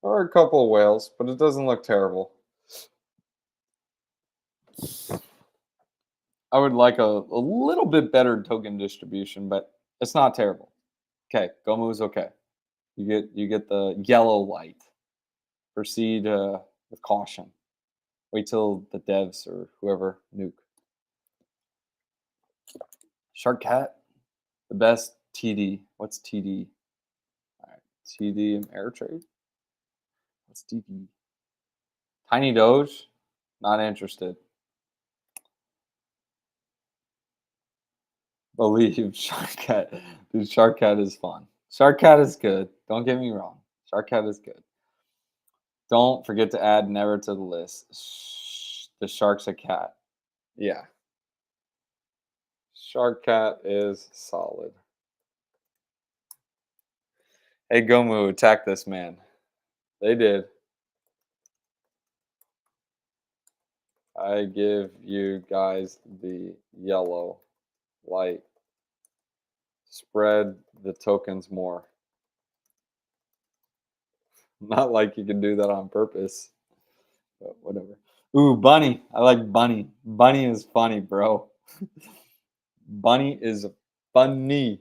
There are a couple of whales, but it doesn't look terrible. I would like a little bit better token distribution, but it's not terrible. Okay, Gomu's okay. You get the yellow light. Proceed with caution. Wait till the devs or whoever nuke. Shark Cat, the best TD. What's TD? All right, TD and air trade. What's TD? Tiny Doge, not interested. Believe Shark Cat. Dude, Shark Cat is fun. Shark Cat is good. Don't get me wrong. Shark Cat is good. Don't forget to add Never to the list. The shark's a cat. Yeah. Shark Cat is solid. Hey, Gomu, attack this man. They did. I give you guys the yellow light. Spread the tokens more. Not like you can do that on purpose, but whatever. Ooh, Bunny. I like Bunny. Bunny is funny, bro. Bunny is funny.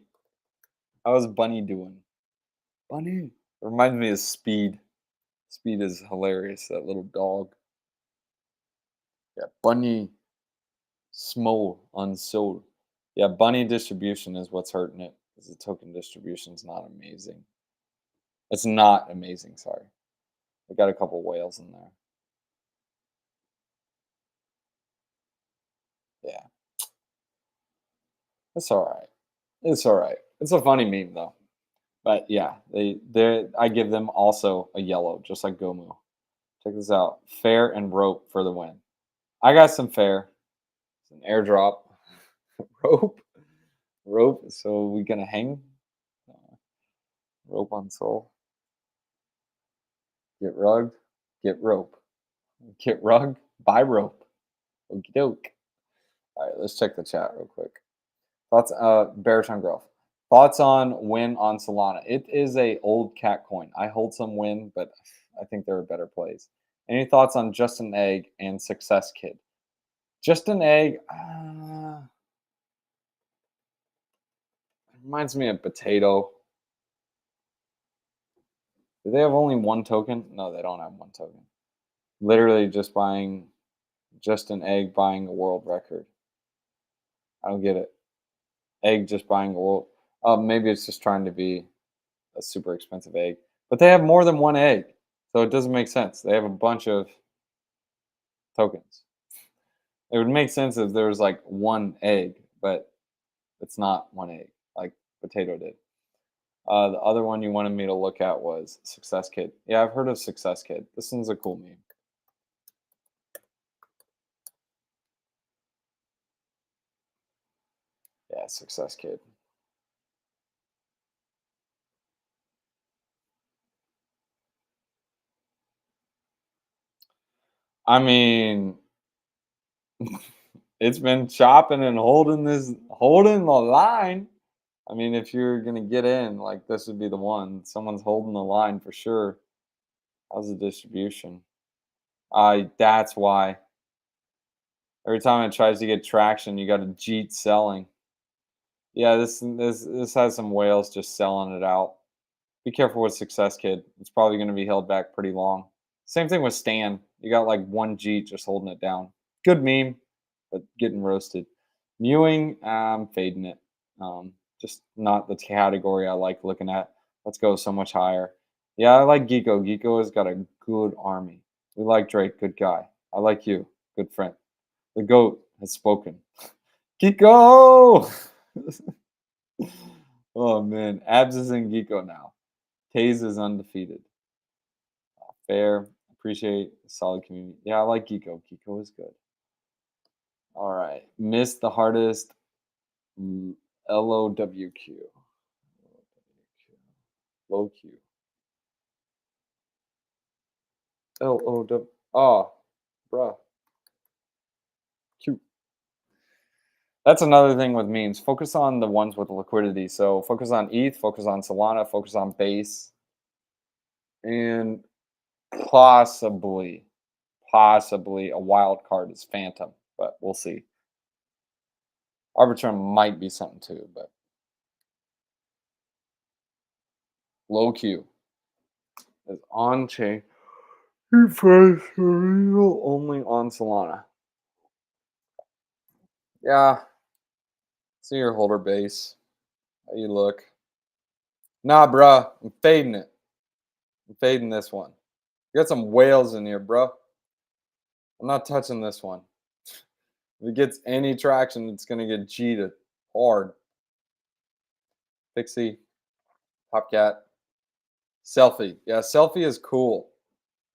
How is Bunny doing? Bunny. Reminds me of Speed. Speed is hilarious, that little dog. Yeah, Bunny. Small unsold. Yeah, Bunny distribution is what's hurting it because the token distribution is not amazing. It's not amazing, sorry. I got a couple whales in there. Yeah. It's all right. It's all right. It's a funny meme though. But yeah, they I give them also a yellow, just like Gomu. Check this out. Fair and rope for the win. I got some fair. It's an airdrop. Rope. Rope. So we gonna hang? Rope on soul. Get rugged. Get rope. Get rug. Buy rope. Okie doke. All right, let's check the chat real quick. Thoughts, Baritone Growth. Thoughts on Win on Solana? It is a old cat coin. I hold some Win, but I think there are better plays. Any thoughts on Justin Egg and Success Kid? Justin Egg reminds me of Potato. Do they have only one token? No, they don't have one token. Literally just buying Justin Egg buying a world record. I don't get it. Egg just buying a world. Maybe it's just trying to be a super expensive egg, but they have more than one egg, so it doesn't make sense. They have a bunch of tokens. It would make sense if there was like one egg, but it's not one egg like Potato did. The other one you wanted me to look at was Success Kid. Yeah, I've heard of Success Kid. This one's a cool meme. Yeah, Success Kid. I mean, it's been chopping and holding the line. I mean, if you're gonna get in, like this would be the one. Someone's holding the line for sure. How's the distribution? That's why. Every time it tries to get traction, you got a Jeet selling. Yeah, this has some whales just selling it out. Be careful with Success Kid. It's probably going to be held back pretty long. Same thing with Stan. You got like one Jeet just holding it down. Good meme, but getting roasted. Mewing, I'm fading it. Just not the category I like looking at. Let's go so much higher. Yeah, I like Geeko. Geeko has got a good army. We like Drake, good guy. I like you, good friend. The GOAT has spoken. Geeko! Oh man, Abs is in Geeko now. Taze is undefeated. Fair. Appreciate the solid community. Yeah, I like Geeko. Geeko is good. All right. Missed the hardest LOWQ. Low Q. LOW. Oh, bruh. Q. That's another thing with memes. Focus on the ones with liquidity. So focus on ETH, focus on Solana, focus on Base, and possibly a wild card is Phantom, but we'll see. Arbitrum might be something too, but low Q is on chain. Only on Solana. Yeah. See your holder base. How you look? Nah, bruh. I'm fading it. I'm fading this one. You got some whales in here, bro. I'm not touching this one. If it gets any traction, it's going to get G'd hard. Pixie. Popcat. Selfie. Yeah, Selfie is cool.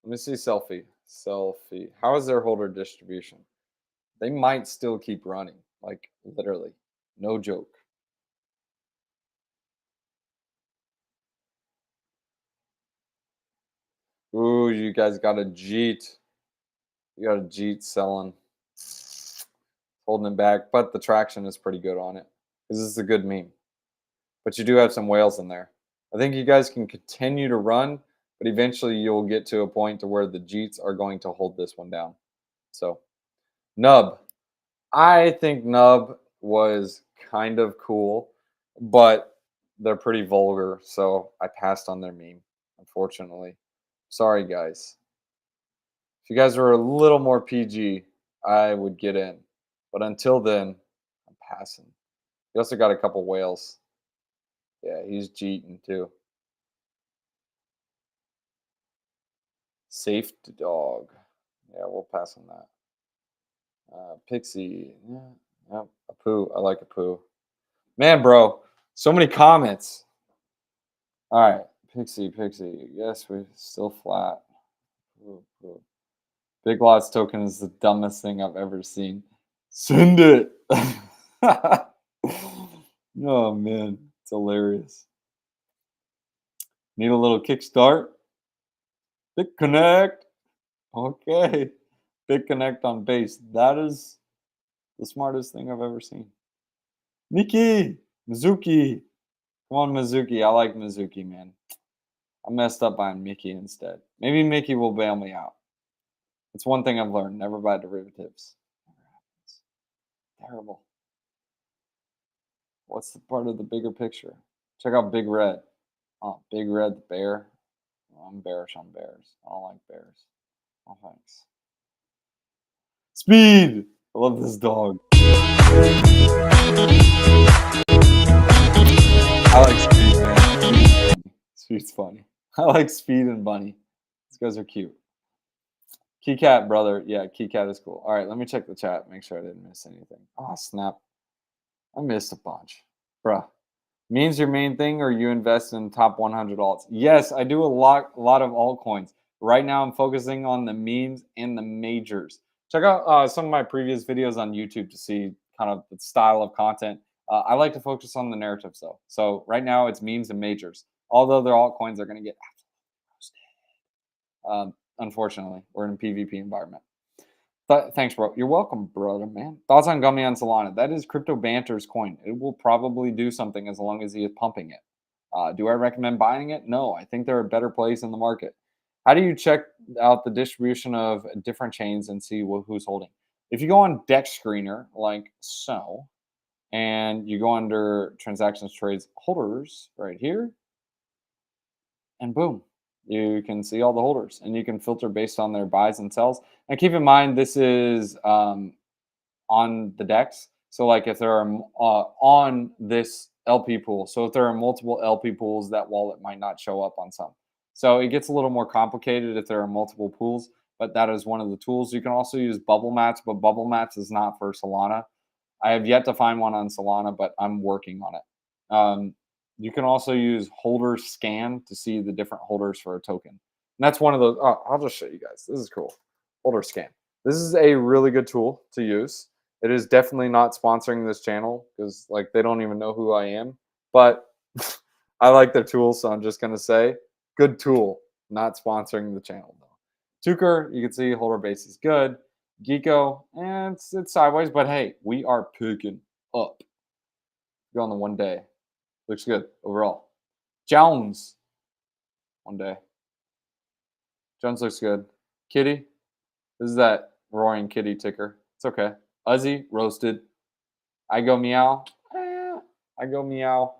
Let me see Selfie. Selfie. How is their holder distribution? They might still keep running. Like, literally. No joke. Ooh, you guys got a Jeet. You got a Jeet selling. Holding it back. But the traction is pretty good on it. Because this is a good meme. But you do have some whales in there. I think you guys can continue to run, but eventually you'll get to a point to where the Jeets are going to hold this one down. So, Nub. I think Nub was kind of cool, but they're pretty vulgar, so I passed on their meme, unfortunately. Sorry, guys. If you guys were a little more PG, I would get in. But until then, I'm passing. You also got a couple whales. Yeah, he's cheating too. Safe dog. Yeah, we'll pass on that. Pixie. Yeah, Apu. I like Apu. Man, bro, so many comments. All right, Pixie. Yes, we're still flat. Ooh. Big Lots token is the dumbest thing I've ever seen. Send it. Oh man, it's hilarious. Need a little kickstart. Big Connect. Okay. Big Connect on base. That is the smartest thing I've ever seen. Mickey! Mizuki! Come on, Mizuki. I like Mizuki, man. I messed up buying Mickey instead. Maybe Mickey will bail me out. It's one thing I've learned. Never buy derivatives. Never happens. Terrible. What's the part of the bigger picture? Check out Big Red. Oh, Big Red the bear. Oh, I'm bearish on bears. I don't like bears. Oh, thanks. Speed! I love this dog. I like Speed, man. Speed's funny. I like Speed and Bunny. These guys are cute. KeyCat, brother. Yeah, KeyCat is cool. All right, let me check the chat. Make sure I didn't miss anything. Oh, snap. I missed a bunch. Bruh. Means your main thing or you invest in top 100 alts? Yes, I do a lot of altcoins. Right now, I'm focusing on the memes and the majors. Check out some of my previous videos on YouTube to see kind of the style of content. I like to focus on the narratives though. So right now, it's memes and majors. Although their altcoins are going to get unfortunately, we're in a PvP environment. Thanks, bro. You're welcome, brother, man. Thoughts on Gummy on Solana? That is Crypto Banter's coin. It will probably do something as long as he is pumping it. Do I recommend buying it? No, I think they're a better place in the market. How do you check out the distribution of different chains and see who's holding? If you go on Dex Screener, like so, and you go under transactions, trades, holders right here, and boom, you can see all the holders and you can filter based on their buys and sells. And keep in mind, this is on the DEX. So like if there are on this LP pool, so if there are multiple LP pools, that wallet might not show up on some. So it gets a little more complicated if there are multiple pools, but that is one of the tools. You can also use Bubble Mats, but Bubble Mats is not for Solana. I have yet to find one on Solana, but I'm working on it. You can also use holder scan to see the different holders for a token. And that's one of those. Oh, I'll just show you guys. This is cool. Holder scan. This is a really good tool to use. It is definitely not sponsoring this channel because like they don't even know who I am. But I like their tool, so I'm just gonna say good tool. Not sponsoring the channel though. Tuker, you can see holder base is good. Geeko, and it's sideways, but hey, we are picking up. Go on the 1 day. Looks good overall. Jones, 1 day. Jones looks good. Kitty, this is that roaring kitty ticker. It's okay. Uzzy, roasted. I go meow. I go meow.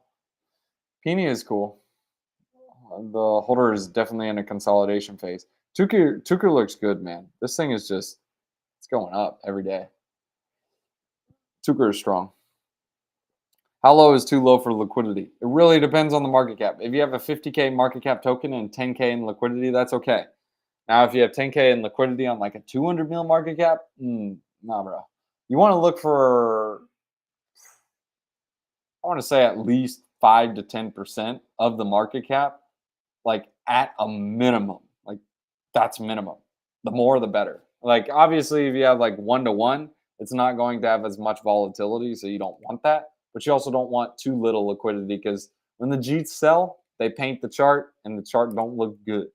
Peony is cool. The holder is definitely in a consolidation phase. Tuker looks good, man. This thing is just, it's going up every day. Tuker is strong. How low is too low for liquidity? It really depends on the market cap. If you have a 50K market cap token and 10K in liquidity, that's okay. Now, if you have 10K in liquidity on like a 200 mil market cap, nah, bro. You want to look for, I want to say at least 5 to 10% of the market cap, like at a minimum. Like that's minimum. The more, the better. Like obviously, if you have like 1-to-1, it's not going to have as much volatility, so you don't want that. But you also don't want too little liquidity because when the Jeets sell, they paint the chart and the chart don't look good.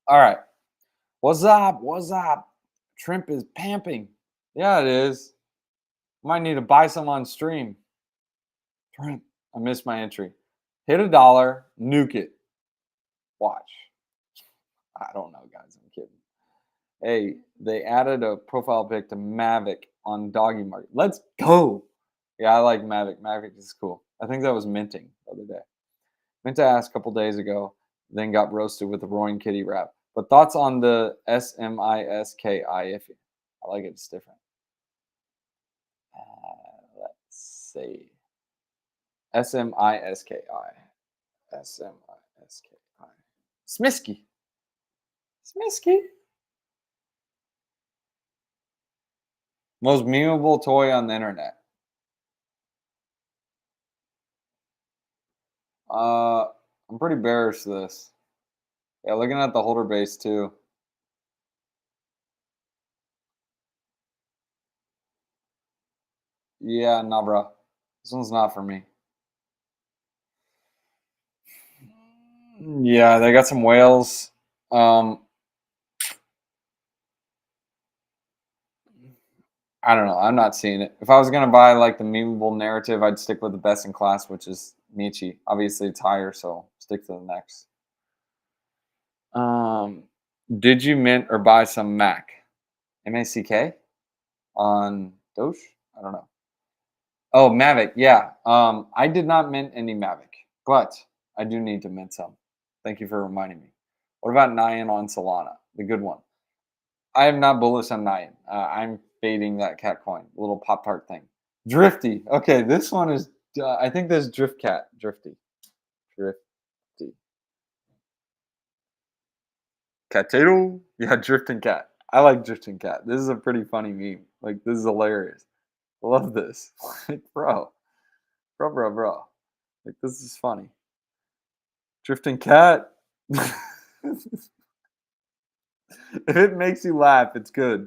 All right. What's up? What's up? Shrimp is pamping. Yeah, it is. Might need to buy some on stream. Shrimp. I missed my entry. Hit $1, nuke it. Watch. I don't know, guys. I'm kidding. Hey, they added a profile pic to Mavic on Doggy Market. Let's go. Yeah, I like Mavic. Mavic is cool. I think that was minting the other day. Meant to ask a couple days ago, then got roasted with the Roaring Kitty rap. But thoughts on the SMISKI iffy? I like it. It's different. Let's see. SMISKI. SMISKI. Smisky. Smisky. Most memeable toy on the internet. I'm pretty bearish to this. Yeah, looking at the holder base too. Yeah, nah, bro. This one's not for me. Yeah, they got some whales. I don't know. I'm not seeing it. If I was gonna buy like the memeable narrative, I'd stick with the best in class, which is Michi. Obviously, it's higher, so stick to the next. Did you mint or buy some Mac? MACK on Doge? I don't know. Oh, Mavic. Yeah. I did not mint any Mavic, but I do need to mint some. Thank you for reminding me. What about Nyan on Solana? The good one. I am not bullish on Nyan. I'm fading that cat coin, little Pop Tart thing. Drifty. Okay, this one is. I think there's Drift Cat. Drifty. Drifty. Catado? Yeah, Drifting Cat. I like Drifting Cat. This is a pretty funny meme. Like, this is hilarious. I love this. Like, bro. Like, this is funny. Drifting Cat. If it makes you laugh, it's good.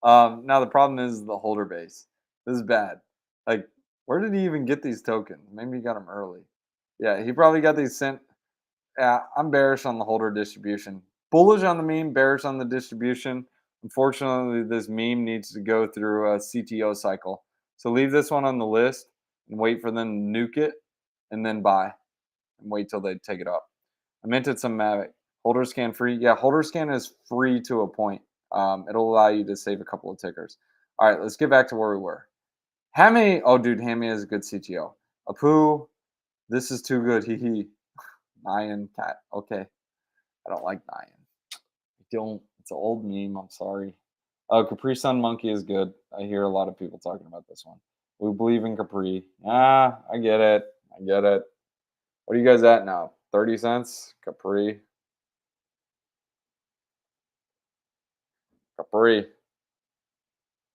Now the problem is the holder base. This is bad. Like, where did he even get these tokens? Maybe he got them early. Yeah, he probably got these sent. Yeah, I'm bearish on the holder distribution. Bullish on the meme, bearish on the distribution. Unfortunately, this meme needs to go through a CTO cycle. So leave this one on the list and wait for them to nuke it and then buy and wait till they take it up. I minted some Mavic. Holder scan free. Yeah, holder scan is free to a point. It'll allow you to save a couple of tickers. All right, let's get back to where we were. Hammy. Oh, dude, Hammy is a good CTO. Apu. This is too good. Hee hee. Nyan cat. Okay. I don't like Nyan. I don't. It's an old meme. I'm sorry. Capri Sun Monkey is good. I hear a lot of people talking about this one. We believe in Capri. Ah, I get it. I get it. What are you guys at now? 30 cents? Capri. Capri.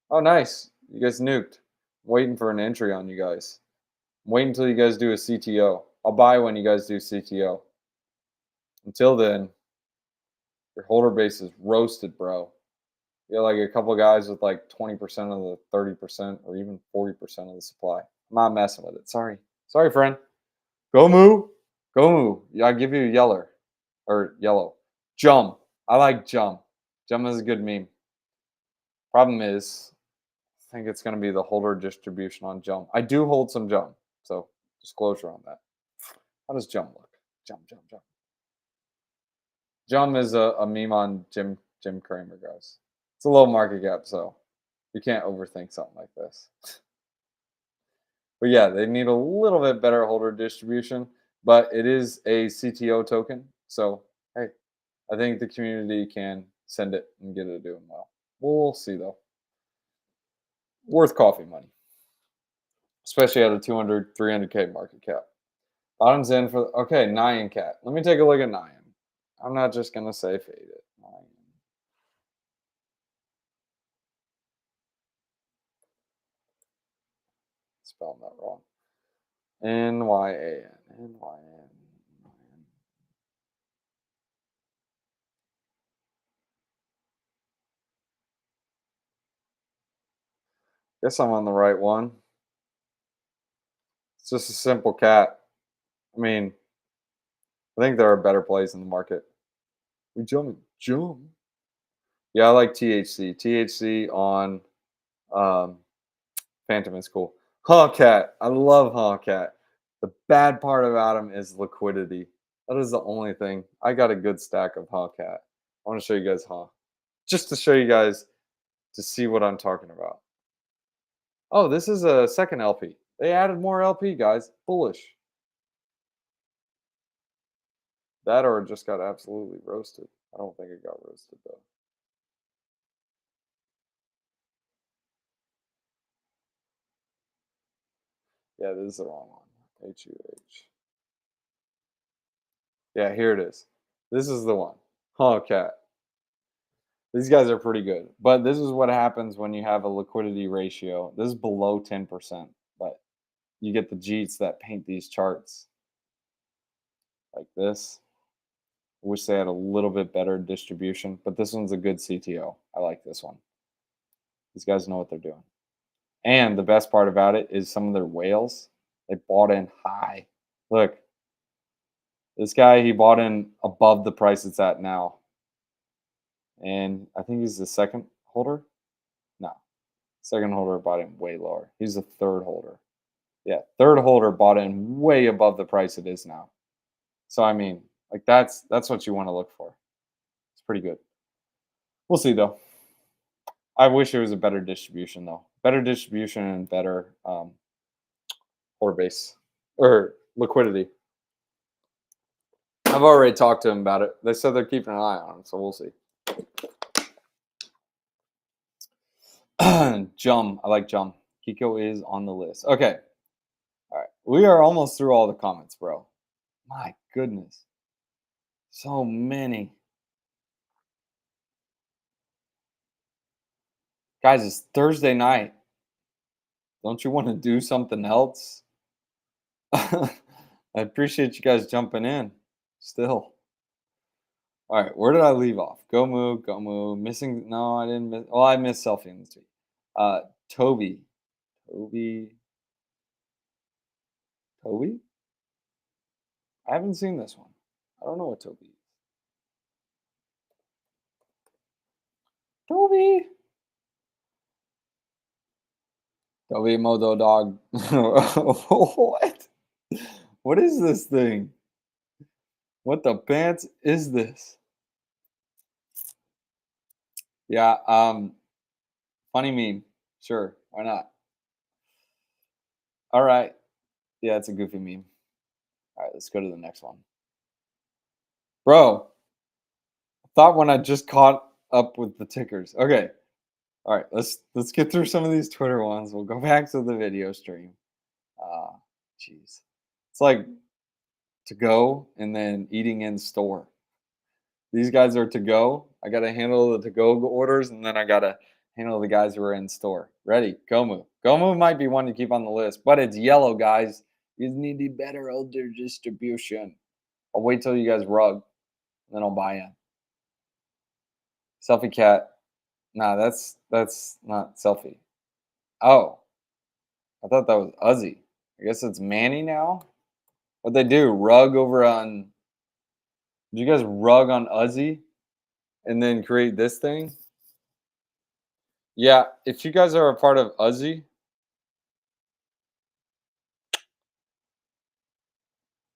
Oh, nice. You guys nuked. I'm waiting for an entry on you guys. I'm waiting until you guys do a CTO. I'll buy when you guys do CTO. Until then, your holder base is roasted, bro. You got like a couple guys with like 20% of the 30% or even 40% of the supply. I'm not messing with it. Sorry. Sorry, friend. Go moo. Go moo. Yeah, I give you a yeller. Or yellow. Jum. I like Jum. Jum is a good meme. Problem is, I think it's going to be the holder distribution on Jum. I do hold some Jum. So disclosure on that. How does Jum look? Jum. Jum is a meme on Jim Cramer, guys. It's a low market cap, so you can't overthink something like this. But yeah, they need a little bit better holder distribution, but it is a CTO token. So, hey, I think the community can send it and get it doing well. We'll see, though. Worth coffee money, especially at a 200, 300K market cap. Bottom's in for, okay, Nyan Cat. Let me take a look at Nyan. I'm not just going to say fade it. Nyan. Spelling that wrong. Nyan. Nyan. Guess I'm on the right one. It's just a simple cat. I mean, I think there are better plays in the market. We jump. Yeah, I like THC. THC on Phantom is cool. Hawkcat. I love Hawkcat. The bad part about him is liquidity. That is the only thing. I got a good stack of Hawkcat. I want to show you guys just to show you guys to see what I'm talking about. Oh, this is a second LP. They added more LP, guys. Bullish. That or it just got absolutely roasted. I don't think it got roasted though. Yeah, this is the wrong one. HUH. Yeah, here it is. This is the one. Hawkcat. These guys are pretty good. But this is what happens when you have a liquidity ratio. This is below 10%, but you get the Jeets that paint these charts like this. I wish they had a little bit better distribution, but this one's a good CTO. I like this one. These guys know what they're doing. And the best part about it is some of their whales, they bought in high. Look, this guy, he bought in above the price it's at now. And I think he's the second holder. No, second holder bought in way lower. He's the third holder. Yeah, third holder bought in way above the price it is now. So I mean, like that's what you want to look for. It's pretty good. We'll see though. I wish it was a better distribution though. Better distribution and better holder base or liquidity. I've already talked to them about it. They said they're keeping an eye on it, so we'll see. Jum. I like Jum. Kiko is on the list. Okay. All right. We are almost through all the comments, bro. My goodness. So many. Guys, it's Thursday night. Don't you want to do something else? I appreciate you guys jumping in. Still. All right, where did I leave off? Gomu. Missing? No, I didn't miss. Well, I missed selfie in the tweet. Uh, Toby. Toby. Toby? I haven't seen this one. I don't know what Toby is. Toby. Toby Modo Dog. What? What is this thing? What the pants is this? Yeah, funny meme. Sure, why not? All right. Yeah, it's a goofy meme. All right, let's go to the next one. Bro, I thought when I just caught up with the tickers. Okay. All right, let's get through some of these Twitter ones. We'll go back to the video stream. Jeez. It's like to go and then eating in store. These guys are to go. I got to handle the to go orders, and then I got to handle the guys who are in store. Ready? Gomu. Gomu might be one to keep on the list, but it's yellow, guys. You need a better order distribution. I'll wait till you guys rug, and then I'll buy in. Selfie cat. Nah, that's not selfie. Oh, I thought that was Uzzy. I guess it's Manny now. What they do? Rug over on. Did you guys rug on Uzzy and then create this thing? Yeah, if you guys are a part of Uzzy,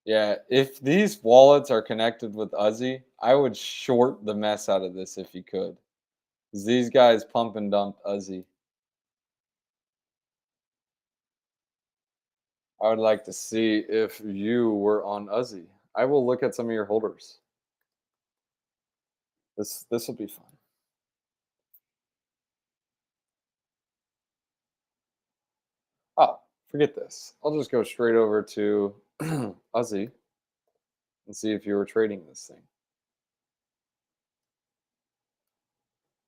yeah, if these wallets are connected with Uzzy, I would short the mess out of this if you could. 'Cause these guys pump and dump Uzzy. I would like to see if you were on Uzzy. I will look at some of your holders. This will be fun. Oh, forget this. I'll just go straight over to Uzzy and see if you were trading this thing.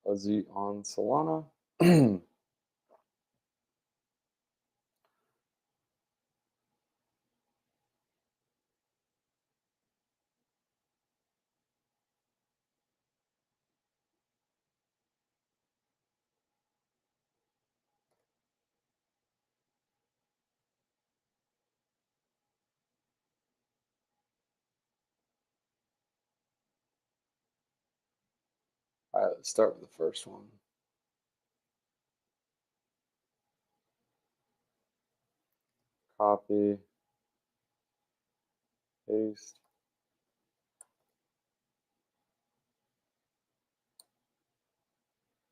Uzzy on Solana. All right, let's start with the first one. Copy, paste.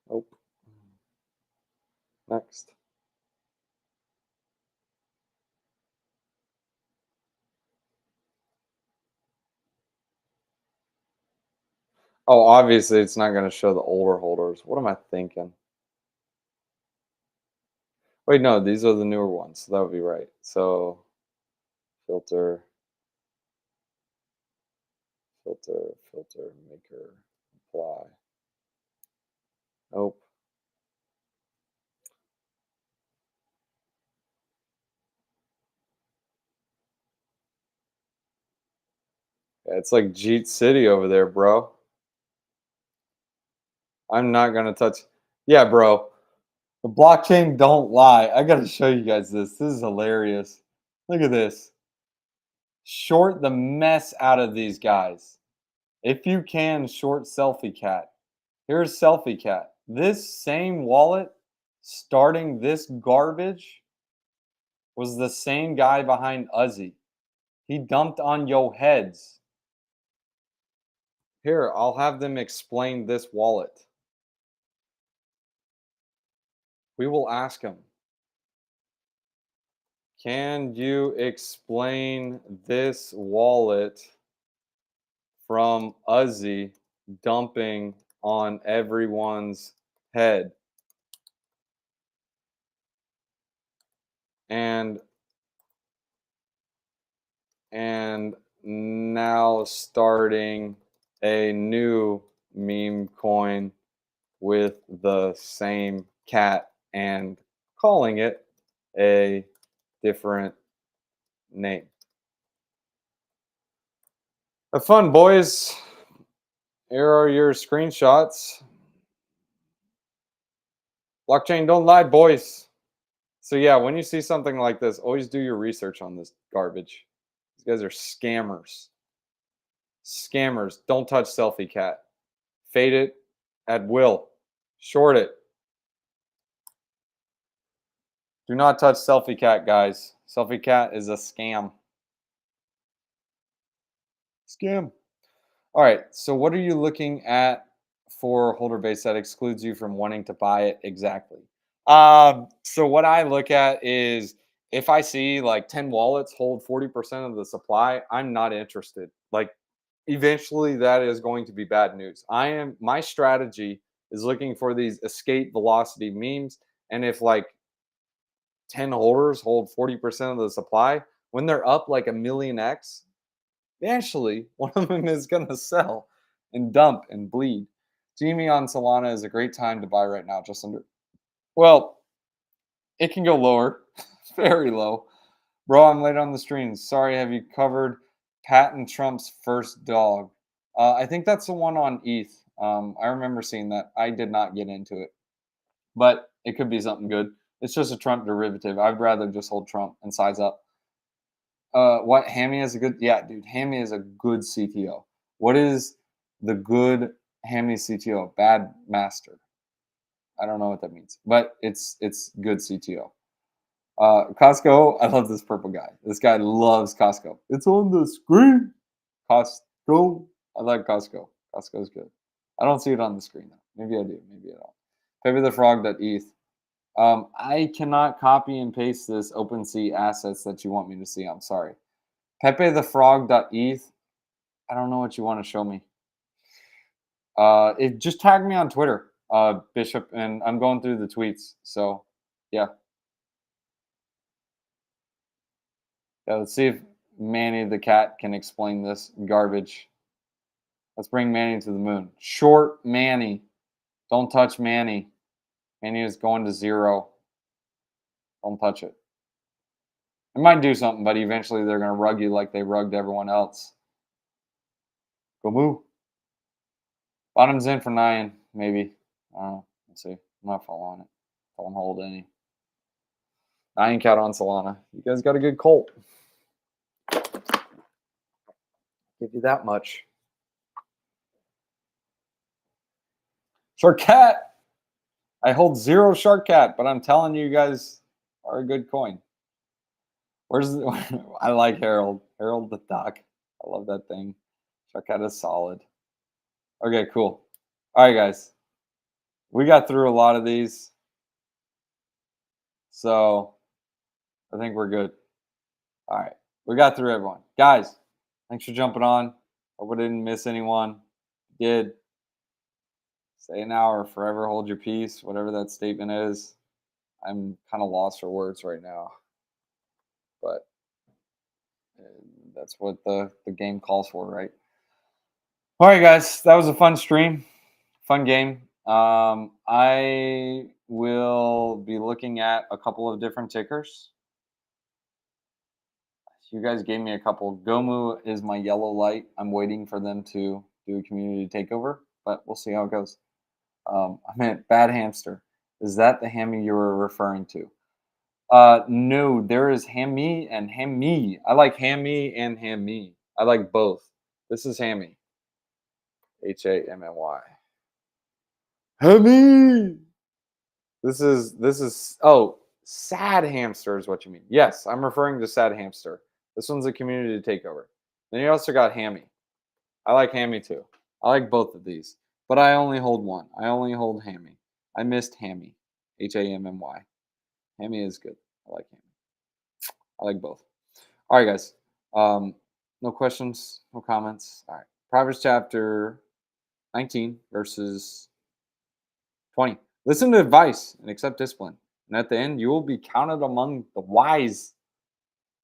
Nope. Next. Oh, obviously it's not going to show the older holders. What am I thinking? Wait, no, these are the newer ones. So that would be right. So filter, maker, apply. Nope. Yeah, it's like Jeet City over there, bro. I'm not going to touch. Yeah, bro. The blockchain don't lie. I got to show you guys this. This is hilarious. Look at this. Short the mess out of these guys. If you can, short Selfie Cat. Here's Selfie Cat. This same wallet starting this garbage was the same guy behind Uzzy. He dumped on yo heads. Here, I'll have them explain this wallet. We will ask him. Can you explain this wallet from Uzzy dumping on everyone's head? And now starting a new meme coin with the same cat and calling it a different name. Have fun, boys. Here are your screenshots. Blockchain don't lie, boys. So yeah, when you see something like this, always do your research on this garbage. These guys are scammers. Scammers. Don't touch Selfie Cat. Fade it at will. Short it. Do not touch Selfie Cat, guys. Selfie Cat is a scam. Scam. All right. So what are you looking at for holder base that excludes you from wanting to buy it exactly? So what I look at is if I see like 10 wallets hold 40% of the supply, I'm not interested. Like eventually that is going to be bad news. My strategy is looking for these escape velocity memes. And if like 10 holders hold 40% of the supply, when they're up like a million X, eventually one of them is going to sell and dump and bleed. Jamie on Solana is a great time to buy right now, just under. Well, it can go lower, very low. Bro, I'm late on the stream. Sorry, have you covered Patton Trump's first dog? I think that's the one on ETH. I remember seeing that. I did not get into it, but it could be something good. It's just a Trump derivative. I'd rather just hold Trump and size up. What Hammy is a good? Yeah, dude, Hammy is a good CTO. What is the good Hammy CTO? Bad master. I don't know what that means, but it's good CTO. Costco, I love this purple guy. This guy loves Costco. It's on the screen. Costco. I like Costco. Costco's good. I don't see it on the screen though. Maybe I do. Maybe I don't. PepeTheFrog.eth. I cannot copy and paste this OpenSea assets that you want me to see. I'm sorry. PepeTheFrog.eth. I don't know what you want to show me. It just tag me on Twitter, Bishop, and I'm going through the tweets. So, yeah. Yeah, let's see if Manny the cat can explain this garbage. Let's bring Manny to the moon. Short Manny. Don't touch Manny. Manny is going to 0. Don't touch it. It might do something, but eventually they're going to rug you like they rugged everyone else. Go move. Bottom's in for 9, maybe. I don't know. Let's see. I'm not following it. Don't hold any. 9 cat on Solana. You guys got a good cult. Give you that much. Shark Cat. I hold 0 Shark Cat, but I'm telling you guys are a good coin. Where's the, I like Harold. Harold the duck. I love that thing. Shark Cat is solid. Okay, cool. All right, guys. We got through a lot of these. So I think we're good. All right. We got through everyone. Guys, thanks for jumping on. Hope we didn't miss anyone. Did. Stay an hour, forever hold your peace, whatever that statement is. I'm kind of lost for words right now. But that's what the game calls for, right? All right, guys. That was a fun stream. Fun game. I will be looking at a couple of different tickers. You guys gave me a couple. Gomu is my yellow light. I'm waiting for them to do a community takeover, but we'll see how it goes. I meant Bad Hamster. Is that the Hammy you were referring to? No, there is Hammy and Hammy. I like Hammy and Hammy. I like both. This is Hammy. Hammy. Hammy. This is Sad Hamster is what you mean. Yes, I'm referring to Sad Hamster. This one's a community takeover. Then you also got Hammy. I like Hammy too. I like both of these, but I only hold one. I only hold Hammy. I missed Hammy. Hammy. Hammy is good. I like Hammy. I like both. All right, guys. No questions, no comments. All right. Proverbs chapter 19, verses 20. Listen to advice and accept discipline. And at the end, you will be counted among the wise.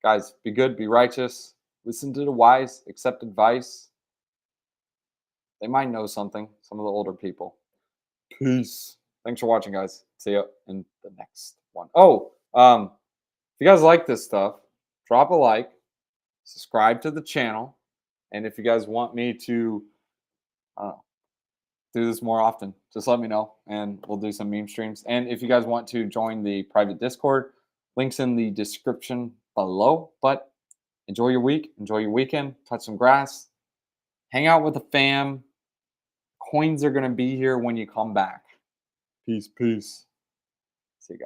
Guys, be good, be righteous. Listen to the wise, accept advice. They might know something, some of the older people. Peace. Thanks for watching, guys. See you in the next one. Oh, if you guys like this stuff, drop a like, subscribe to the channel, and if you guys want me to do this more often, just let me know, and we'll do some meme streams. And if you guys want to join the private Discord, links in the description below. But enjoy your week, enjoy your weekend, touch some grass, hang out with the fam. Coins are going to be here when you come back. Peace, peace. See you guys.